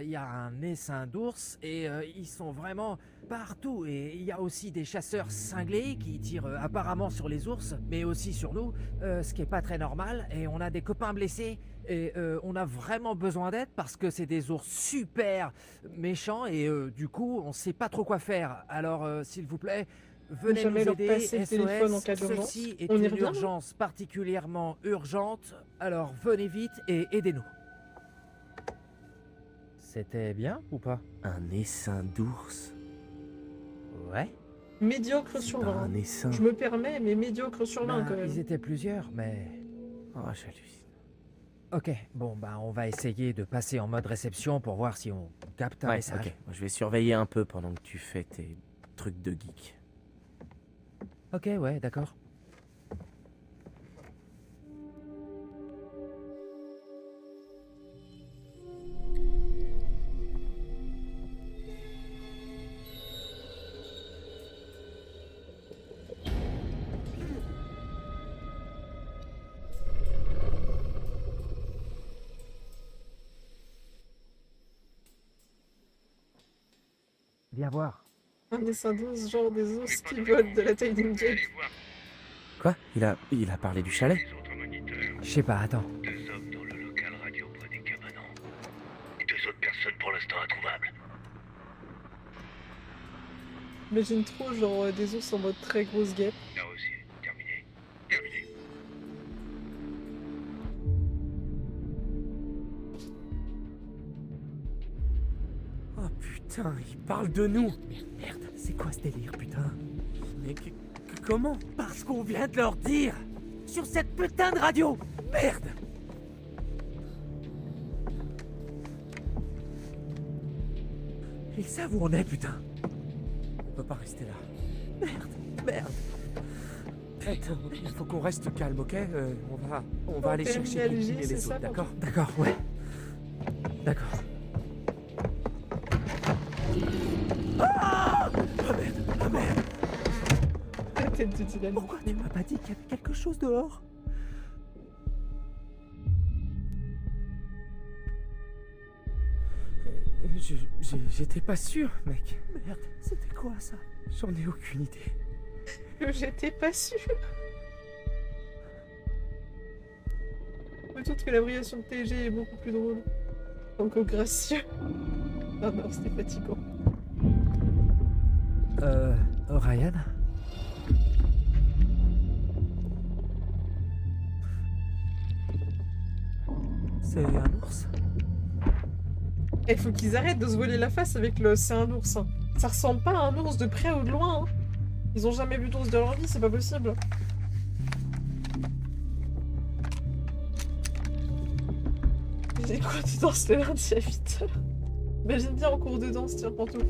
Il y a un essaim d'ours et ils sont vraiment partout. Et il y a aussi des chasseurs cinglés qui tirent apparemment sur les ours, mais aussi sur nous, ce qui est pas très normal. Et on a des copains blessés et on a vraiment besoin d'aide parce que c'est des ours super méchants et du coup on sait pas trop quoi faire. Alors s'il vous plaît, venez nous Jamais leur aider. passer le téléphone en cas SOS, d'urgence. ceci est On y une revient, non urgence particulièrement urgente. Alors venez vite et aidez-nous. C'était bien ou pas? Un essaim d'ours? Ouais. Médiocre sur Pas 20. un essaim. Je me permets, mais médiocre sur 20 quand même. Ils étaient plusieurs, mais... Oh, j'hallucine. Ok, bon, on va essayer de passer en mode réception pour voir si on capte un Ouais, message. ok. Je vais surveiller un peu pendant que tu fais tes trucs de geek. Ok, ouais, d'accord. Viens voir. Un essaim d'ours, genre des ours qui volent de la taille d'une guêpe. Quoi? Il a parlé du chalet? Je sais pas, attends. 2 hommes dans le local radio près des cabanons. Et 2 autres personnes pour l'instant introuvables. Imagine trop, genre des ours en mode très grosse guêpe. Là aussi, terminé. Terminé. Oh putain, il parle de nous! Merde, c'est quoi ce délire, putain? Mais comment? Parce qu'on vient de leur dire! Sur cette putain de radio! Merde! Ils savent où on est, putain! On peut pas rester là. Merde! Attends, il faut qu'on reste calme, ok? On va aller chercher terminal Kiki G, et c'est les ça, autres, d'accord? D'accord, ouais. D'accord. Ah merde! La tête de Dylan. Pourquoi tu m'as pas dit qu'il y avait quelque chose dehors? J'étais pas sûr, mec. Merde, c'était quoi ça? J'en ai aucune idée. J'étais pas sûre. Je trouve que l'abréviation de TG est beaucoup plus drôle. Encore gracieux. Ah non, c'était fatigant. Ryan? C'est un ours? Il faut qu'ils arrêtent de se voler la face avec le c'est un ours. Hein. Ça ressemble pas à un ours de près ou de loin. Hein. Ils ont jamais vu d'ours de leur vie, c'est pas possible. J'ai quoi de danse le lundi à 8h? Imagine bien en cours de danse, tiens, pantoufle.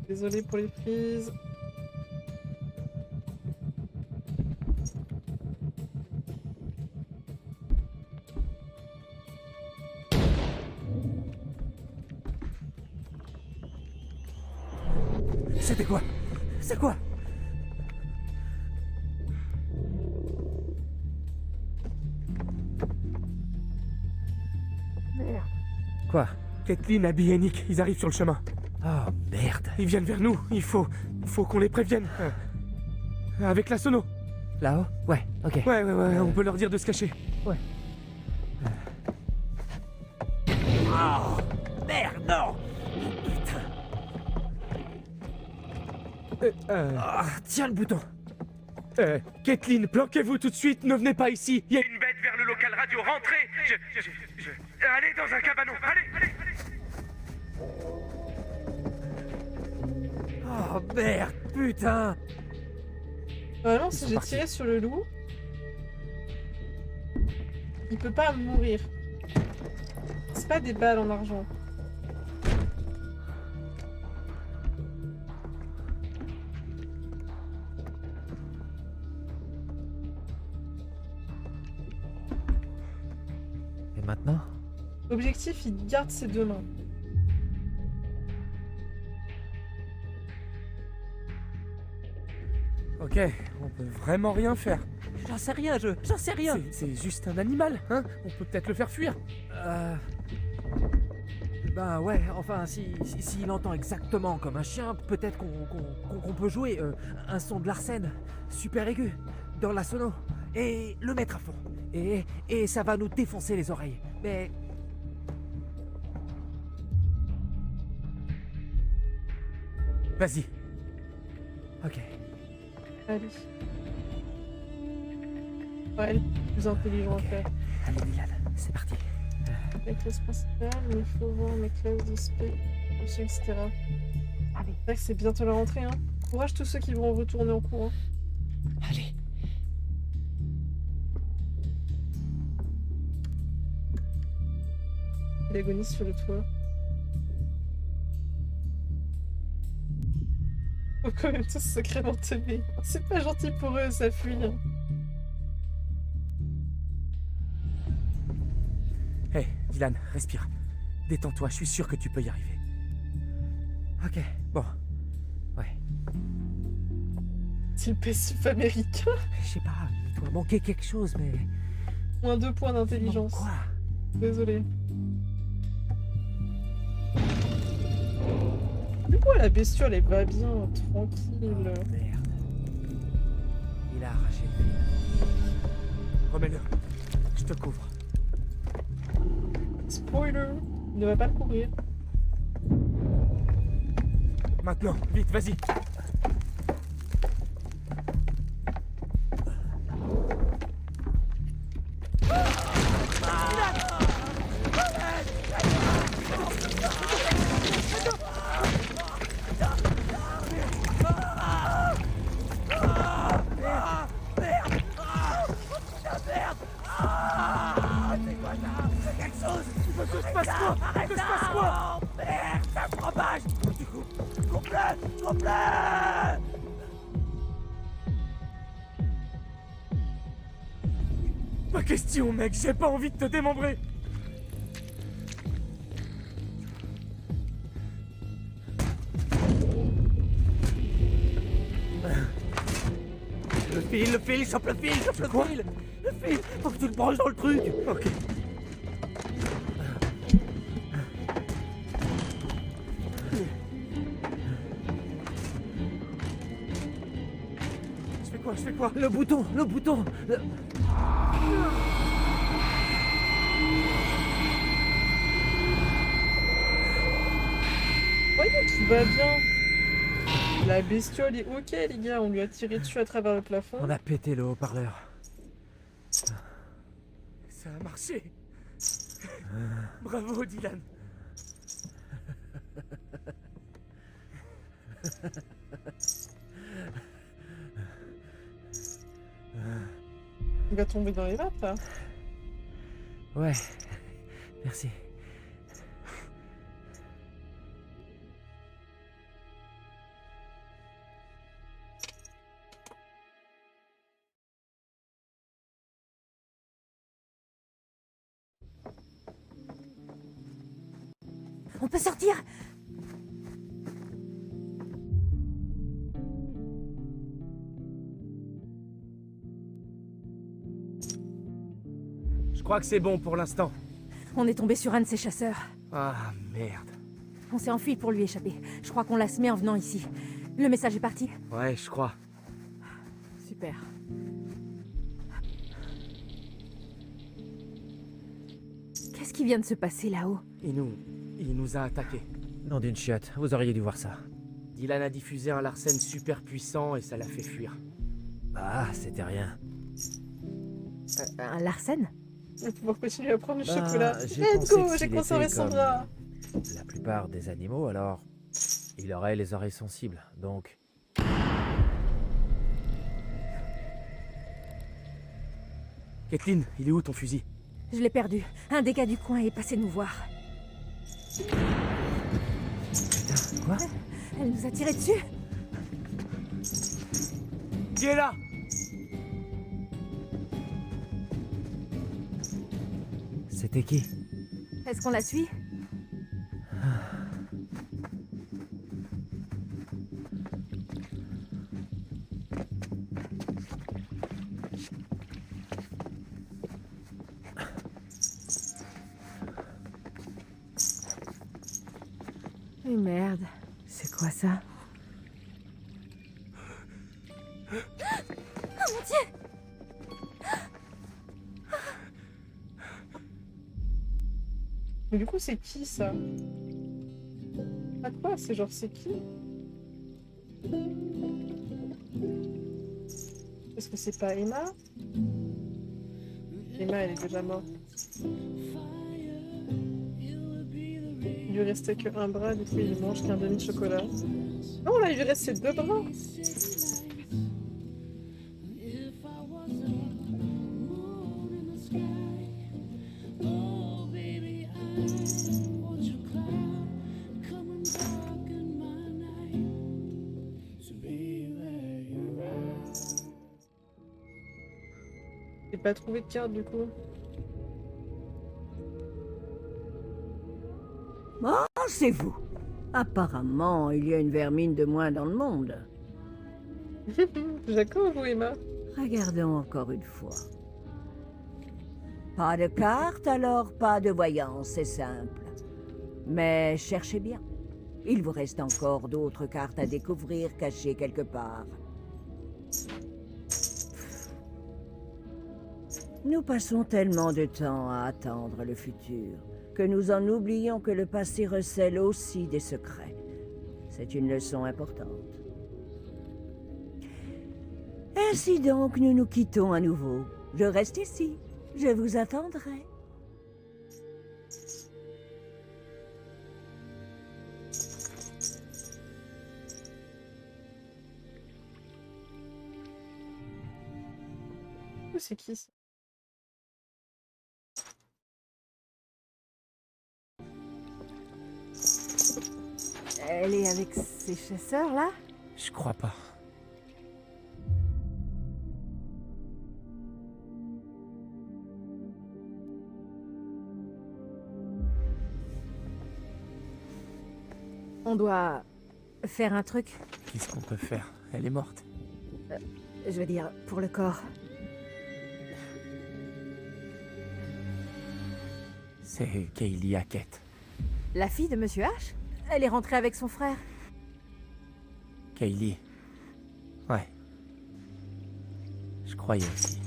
Désolée pour les prises. C'était quoi? C'est quoi? Merde. Quoi? Kathleen, Abby et Nick, ils arrivent sur le chemin. Oh merde. Ils viennent vers nous. Il faut qu'on les prévienne. Avec la sono. Là-haut? Ouais, ok. Ouais, on peut leur dire de se cacher. Ouais. Oh merde, non! Putain. Tiens le bouton. Kathleen, planquez-vous tout de suite, ne venez pas ici. Il y a une bête vers le local radio, rentrez. Allez dans un cabanon, allez. Oh merde, putain. Vraiment, si sont j'ai partis. tiré sur le loup, il peut pas mourir. C'est pas des balles en argent. maintenant? Objectif, il garde ses deux mains. Ok, on peut vraiment rien faire. J'en sais rien, j'en sais rien. C'est juste un animal, hein? On peut peut-être le faire fuir. Ben ouais, enfin, s'il entend exactement comme un chien, peut-être qu'on peut jouer un son de Larsen, super aigu, dans la sono, et le mettre à fond. Et ça va nous défoncer les oreilles. Mais... Vas-y. Ok. Allez. Ouais, le plus intelligent à faire. Allez, Dylan, c'est parti. La classe principale, il faut voir mes classes de spé, etc. Allez. C'est vrai que c'est bientôt la rentrée, hein. Courage tous ceux qui vont retourner en cours. Hein. Allez. Il agonise sur le toit. Faut quand même tous sacrément t'aimer. C'est pas gentil pour eux, ça fuit. Hein. Hey, Dylan, respire. Détends-toi, je suis sûr que tu peux y arriver. Ok, bon. Ouais. C'est le passif américain. Je sais pas, il doit manquer quelque chose, mais... Moins 2 points d'intelligence. Quoi? Désolé. Du coup, la bestiole, elle va bien, tranquille. Oh, merde. Il a arraché le fil. Remets-le. Je te couvre. Spoiler, il ne va pas le couvrir. Maintenant, vite, vas-y. Pas question, mec, j'ai pas envie de te démembrer. Le fil, chope le fil, chope le fil. Le fil, faut que tu le branches dans le truc. Ok. Je fais quoi? Le bouton. Voyons qu'il va bien. La bestiole est ok, les gars. On lui a tiré dessus à travers le plafond. On a pété le haut-parleur. Ça a marché. Bravo, Dylan. Il va tomber dans les vapes, là. Ouais, merci. On peut sortir. Je crois que c'est bon pour l'instant. On est tombé sur un de ces chasseurs. Ah, merde. On s'est enfui pour lui échapper. Je crois qu'on l'a semé en venant ici. Le message est parti. Ouais, je crois. Super. Qu'est-ce qui vient de se passer là-haut? Il nous a attaqués. Nom d'une chiotte, vous auriez dû voir ça. Dylan a diffusé un Larsen super puissant et ça l'a fait fuir. Ah, c'était rien. Un Larsen? On va pouvoir continuer à prendre le Bah, chocolat. j'ai Let's pensé go, que j'ai s'il conservé était son comme bras. La plupart des animaux, alors... Il aurait les oreilles sensibles, donc... Kathleen, il est où ton fusil? Je l'ai perdu. Un des gars du coin est passé nous voir. Putain, quoi? Elle nous a tiré dessus. Qui est là? C'était qui? Est-ce qu'on la suit? Mais merde, c'est quoi ça? Oh mon Dieu! Mais du coup, c'est qui ça? À quoi? C'est genre, c'est qui? Est-ce que c'est pas Emma? Emma, elle est déjà morte. Il lui restait qu'un bras, du coup, il mange qu'un demi-chocolat. Non, là, il lui restait 2 bras! J'ai pas trouvé de carte, du coup. Oh, c'est vous. Apparemment, il y a une vermine de moins dans le monde. D'accord, vous, Emma? Regardons encore une fois. Pas de carte, alors pas de voyance, c'est simple. Mais cherchez bien. Il vous reste encore d'autres cartes à découvrir cachées quelque part. Nous passons tellement de temps à attendre le futur que nous en oublions que le passé recèle aussi des secrets. C'est une leçon importante. Ainsi donc, nous nous quittons à nouveau. Je reste ici. Je vous attendrai. C'est qui ça? Elle est avec ses chasseurs, là? Je crois pas. On doit faire un truc. Qu'est-ce qu'on peut faire? Elle est morte. Je veux dire, pour le corps. C'est Kaylee Hackett. La fille de Monsieur H? Elle est rentrée avec son frère. Kaylee. Ouais. Je croyais aussi.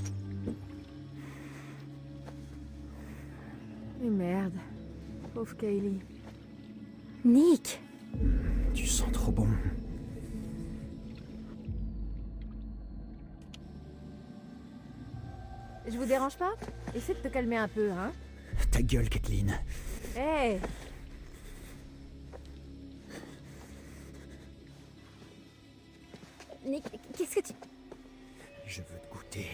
Mais merde. Pauvre Kaylee. Nick! Tu sens trop bon. Je vous dérange pas? Essaie de te calmer un peu, hein? Ta gueule, Kathleen. Hé! Nick, qu'est-ce que tu... Je veux te goûter.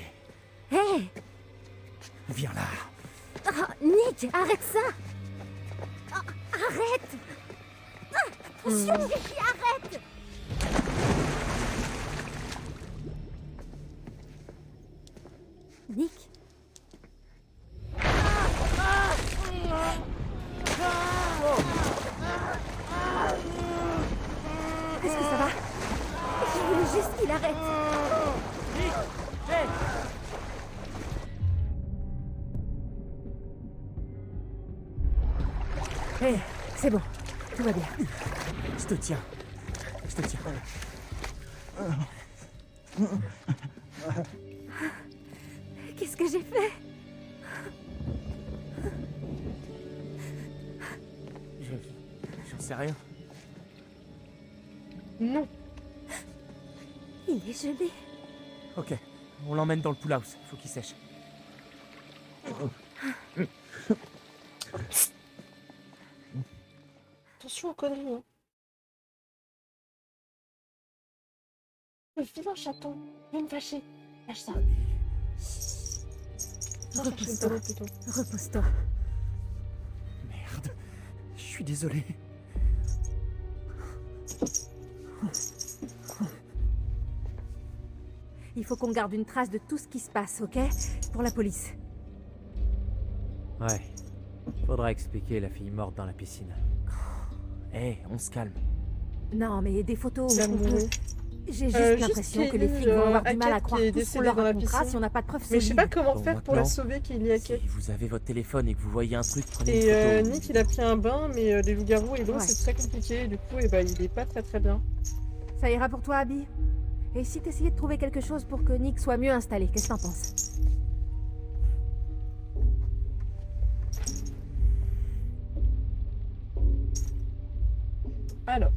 Hé! Viens là. Oh, Nick, arrête ça! Oh, arrête! Ah, attention, j'ai dit arrête! Nick? Est-ce que ça va? Je voulais juste qu'il arrête. Hé, c'est bon. Tout va bien. Je te tiens. Je te tiens. Qu'est-ce que j'ai fait? J'en sais rien. Non. Il est gelé. Ok, on l'emmène dans le pool house. Faut qu'il sèche. Attention aux conneries, hein. Le vilain chaton. Viens me fâcher. Lâche ça. Repose-toi. Plutôt. Repose-toi. Merde. Je suis désolé. Il faut qu'on garde une trace de tout ce qui se passe, ok? Pour la police. Ouais, Faudra expliquer la fille morte dans la piscine. Hé, on se calme. Non, mais des photos. Il a on peut- mouru. J'ai juste Juste l'impression que les Kelly, flics vont avoir du mal à Hackett croire qui est tout ce qu'on décédé leur dans la racontera piscine. si on n'a pas de preuves Mais je sais solides. pas comment Bon, faire pour la maintenant, sauver, Kelly Hackett. Si vous avez votre téléphone et que vous voyez un truc, prenez Et une photo. Nick, il a pris un bain, mais les loups-garous et l'eau, Ouais. c'est très compliqué. Du coup, il est pas très très bien. Ça ira pour toi, Abby? Et si t'essayais de trouver quelque chose pour que Nick soit mieux installé, qu'est-ce que t'en penses? Alors.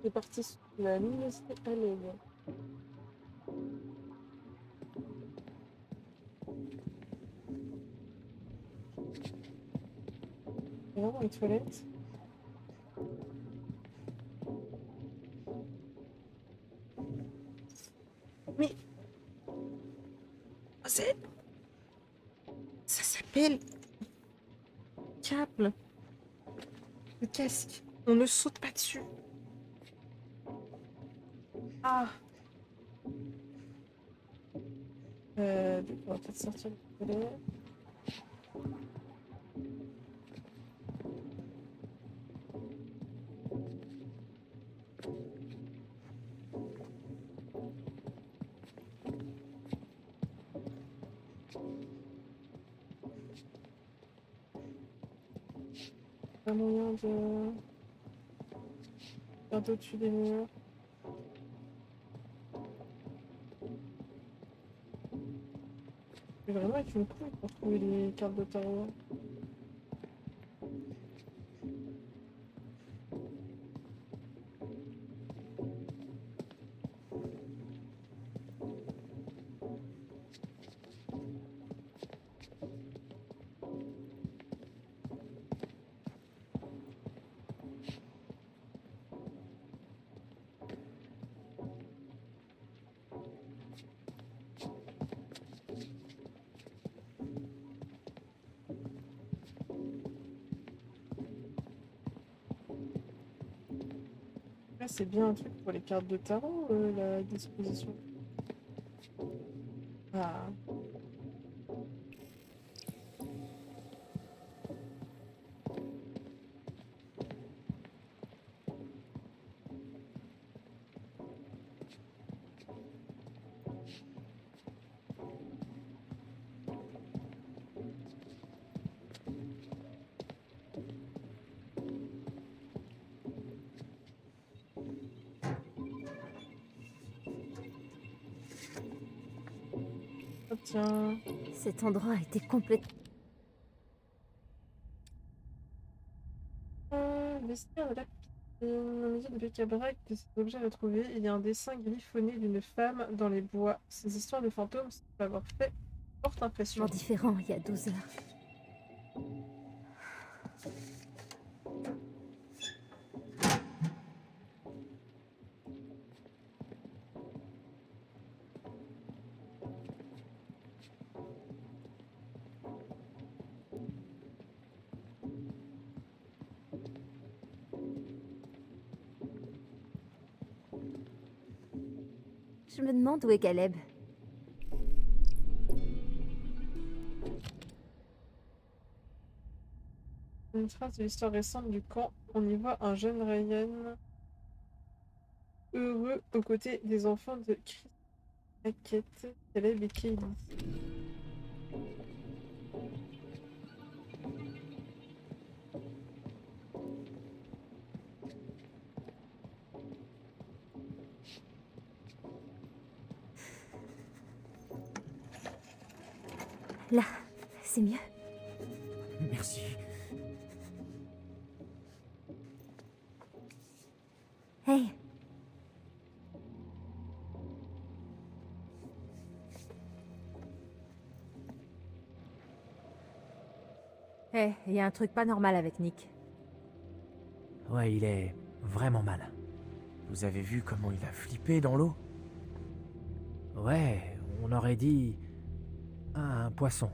C'est parti sur la ligne, c'est allé. Vraiment, les toilettes. Mais... C'est... Ça s'appelle... Câble. Le casque. On ne saute pas dessus. Ah. Du coup, on va peut-être sortir le volet. Un moyen de faire au-dessus des murs. C'est vraiment avec une couille pour trouver les cartes de tarot. Là, c'est bien un truc pour les cartes de tarot, la disposition. Ah. Oh, tiens. Cet endroit était complètement... Vestiaire de la piscine. Au milieu de bric-à-brac de ces objets retrouvés, il y a un dessin griffonné d'une femme dans les bois. Ces histoires de fantômes semblent avoir fait forte impression. différent il y a 12 heures. Je me demande où est Caleb. Une trace de l'histoire récente du camp. On y voit un jeune Ryan heureux aux côtés des enfants de Chris Hackett, Caleb et Kaylee. Là, c'est mieux. Merci. Hey. Hey, il y a un truc pas normal avec Nick. Ouais, il est vraiment mal. Vous avez vu comment il a flippé dans l'eau? Ouais, on aurait dit un poisson,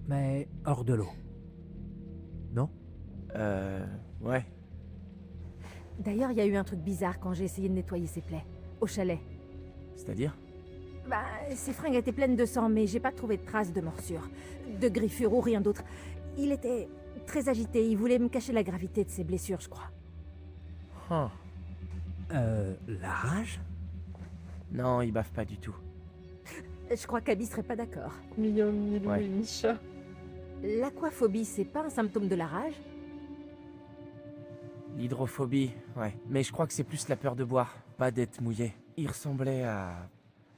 mais hors de l'eau. Non? Ouais. D'ailleurs, il y a eu un truc bizarre quand j'ai essayé de nettoyer ses plaies, au chalet. C'est-à-dire? Bah, ses fringues étaient pleines de sang, mais j'ai pas trouvé de traces de morsure, de griffures ou rien d'autre. Il était très agité, il voulait me cacher la gravité de ses blessures, je crois. Huh. La rage? Non, il baffe pas du tout. Je crois qu'Abby serait pas d'accord. Mignon, Milou Ouais. et Misha. L'aquaphobie, c'est pas un symptôme de la rage? L'hydrophobie, ouais. Mais je crois que c'est plus la peur de boire, pas d'être mouillé. Il ressemblait à...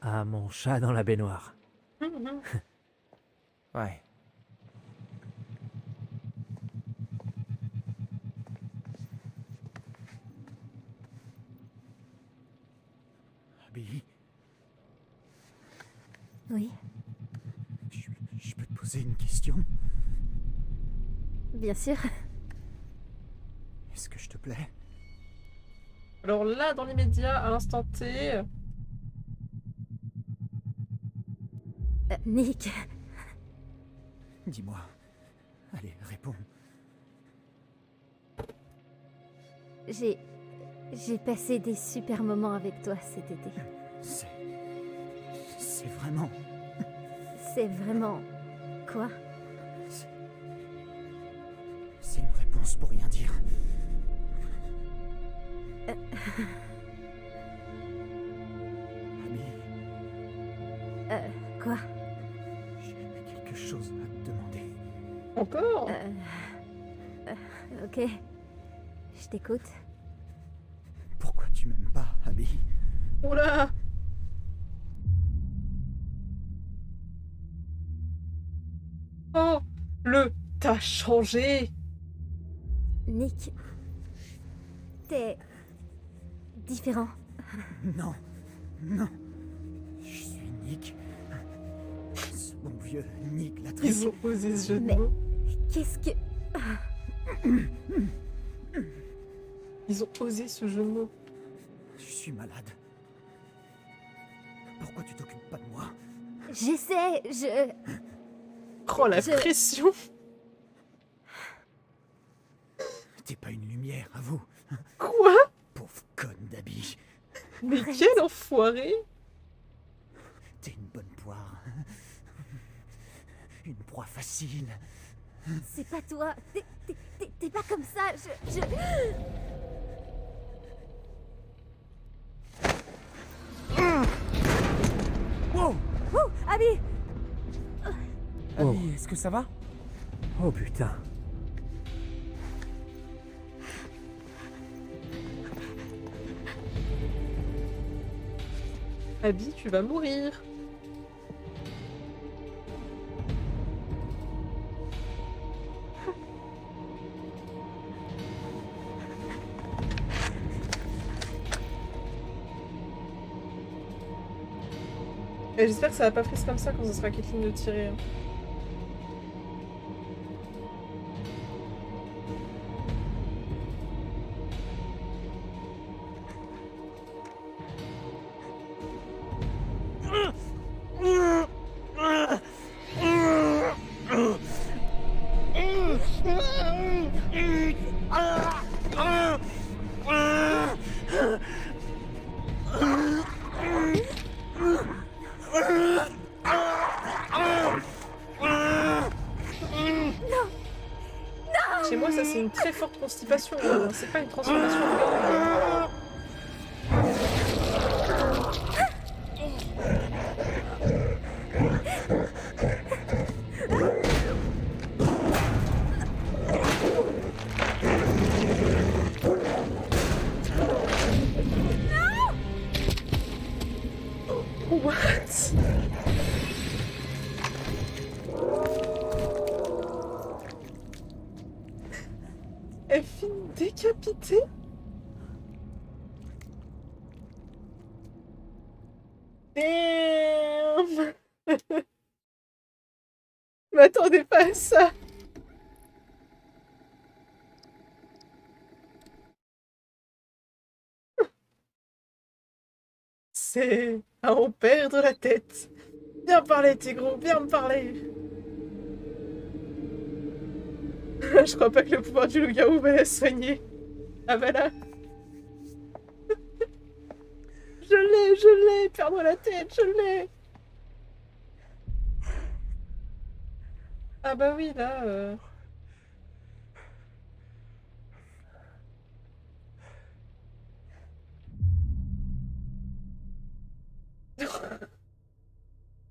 Ah, mon chat dans la baignoire. Ouais. Abby, Oui, je peux te poser une question? bien sûr. Est-ce que je te plais? Alors là, dans l'immédiat, à l'instant T, Nick, Dis-moi. Allez, réponds. j'ai passé des super moments avec toi cet été. C'est vraiment... C'est vraiment... Quoi? C'est une réponse pour rien dire. Abby, Quoi? j'ai quelque chose à te demander. encore Ok. Je t'écoute. Pourquoi tu m'aimes pas, Abby? Oula! Oh! T'as changé! Nick, t'es... différent. Non, non. Je suis Nick. Ce bon vieux Nick Latrick. Ils ont osé ce jeu de Mais- mots. Qu'est-ce que... Ils ont osé ce jeu de mots. Je suis malade. Pourquoi tu t'occupes pas de moi? J'essaie, Oh la Je- pression! T'es pas une lumière, à vous. Quoi? Pauvre conne d'Abby. Mais Arrête. quel enfoiré! T'es une bonne poire. Une proie facile. C'est pas toi. T'es pas comme ça. Je... Wow! Ouh, Abby! Abby, est-ce que ça va? Oh putain. Abby, tu vas mourir! Et j'espère que ça va pas freeze comme ça quand ce sera Caitlyn de tirer. Hein. Chez moi, ça c'est une très forte constipation. Hein. C'est pas une transformation de gorge. What? Elle finit décapitée? Damn! Je m'attendais pas à ça! commencer à en perdre la tête. Viens parler, Tigro, viens me parler. Je crois pas que le pouvoir du loup-garou va la soigner. Ah bah là. Je l'ai, perdre la tête, je l'ai. Ah bah oui, là...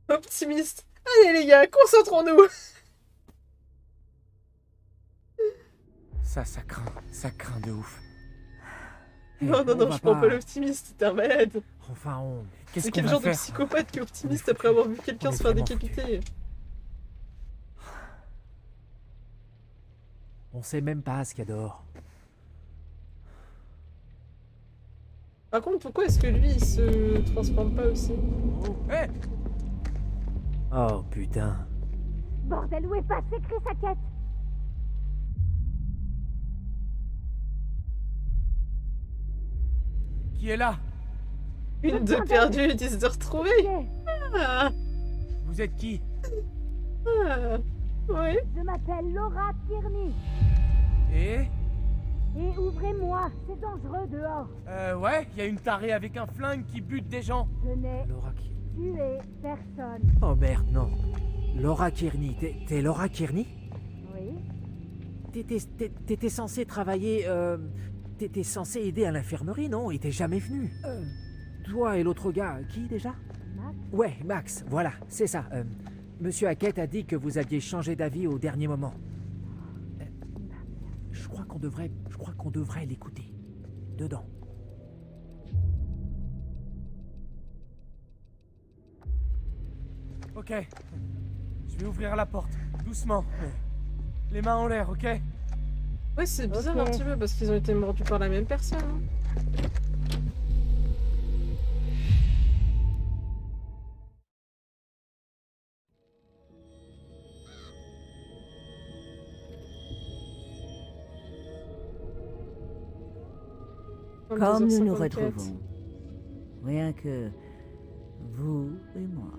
Optimiste. Allez les gars, concentrons-nous. Ça craint de ouf. Non, non, non, je prends pas l'optimiste, t'es un malade. Enfin, C'est qu'est-ce qu'on quel va genre de faire? psychopathe qui est optimiste après avoir vu quelqu'un On est se faire vraiment décapiter? On sait même pas ce qu'il y a dehors. Par contre, pourquoi est-ce que lui, il se transforme pas aussi? Hé! Oh putain. Bordel, où est passé Chris Hackett? Qui est là? Une de perdue, 10 de retrouvée. Ah, Vous êtes qui? ah, oui. Je m'appelle Laura Tierney. Et Et ouvrez-moi, c'est dangereux dehors. ouais, y a une tarée avec un flingue qui bute des gens. Je n'ai Laura qui... tué personne. Oh merde, non. Laura Kearney. T'es Laura Kearney? Oui. T'étais censé travailler... T'étais censé aider à l'infirmerie, non? Et t'es jamais venu. Toi et l'autre gars, qui déjà? Max? Ouais, Max, voilà, c'est ça. Monsieur Hackett a dit que vous aviez changé d'avis au dernier moment. Je crois qu'on devrait l'écouter. Dedans. Ok. Je vais ouvrir la porte, doucement. Les mains en l'air, ok? Ouais, c'est bizarre Ok. un petit peu parce qu'ils ont été mordus par la même personne. Hein. Comme nous nous 22h54. retrouvons. Rien que vous et moi.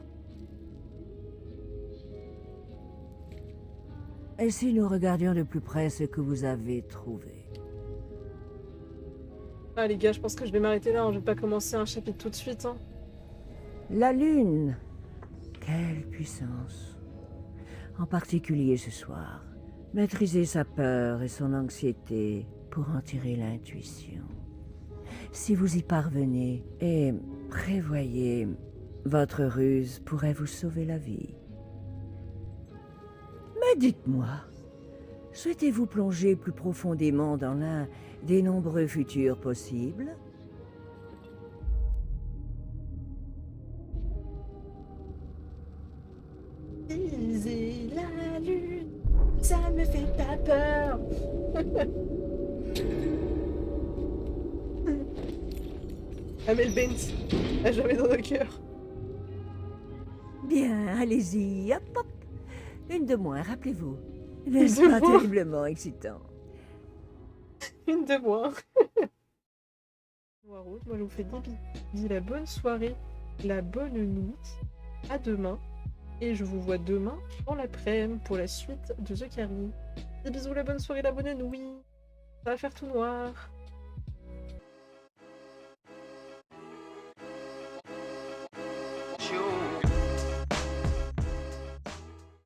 Et si nous regardions de plus près ce que vous avez trouvé? Ah les gars, je pense que je vais m'arrêter là, hein. Je vais pas commencer un chapitre tout de suite. Hein. La lune. Quelle puissance. En particulier ce soir. Maîtriser sa peur et son anxiété pour en tirer l'intuition. Si vous y parvenez et prévoyez, votre ruse pourrait vous sauver la vie. Mais dites-moi, souhaitez-vous plonger plus profondément dans l'un des nombreux futurs possibles? Viser la lune, ça me fait pas peur. Amel Bent, à jamais dans nos cœurs. Bien, allez-y, hop hop. Une de moins, rappelez-vous. Une N'est-ce de pas moins. terriblement excitant? Une de moins. Moi je vous fais des bisous, la bonne soirée, la bonne nuit, à demain, et je vous vois demain dans l'après-midi pour la suite de The Carry. Des bisous, la bonne soirée, la bonne nuit, ça va faire tout noir.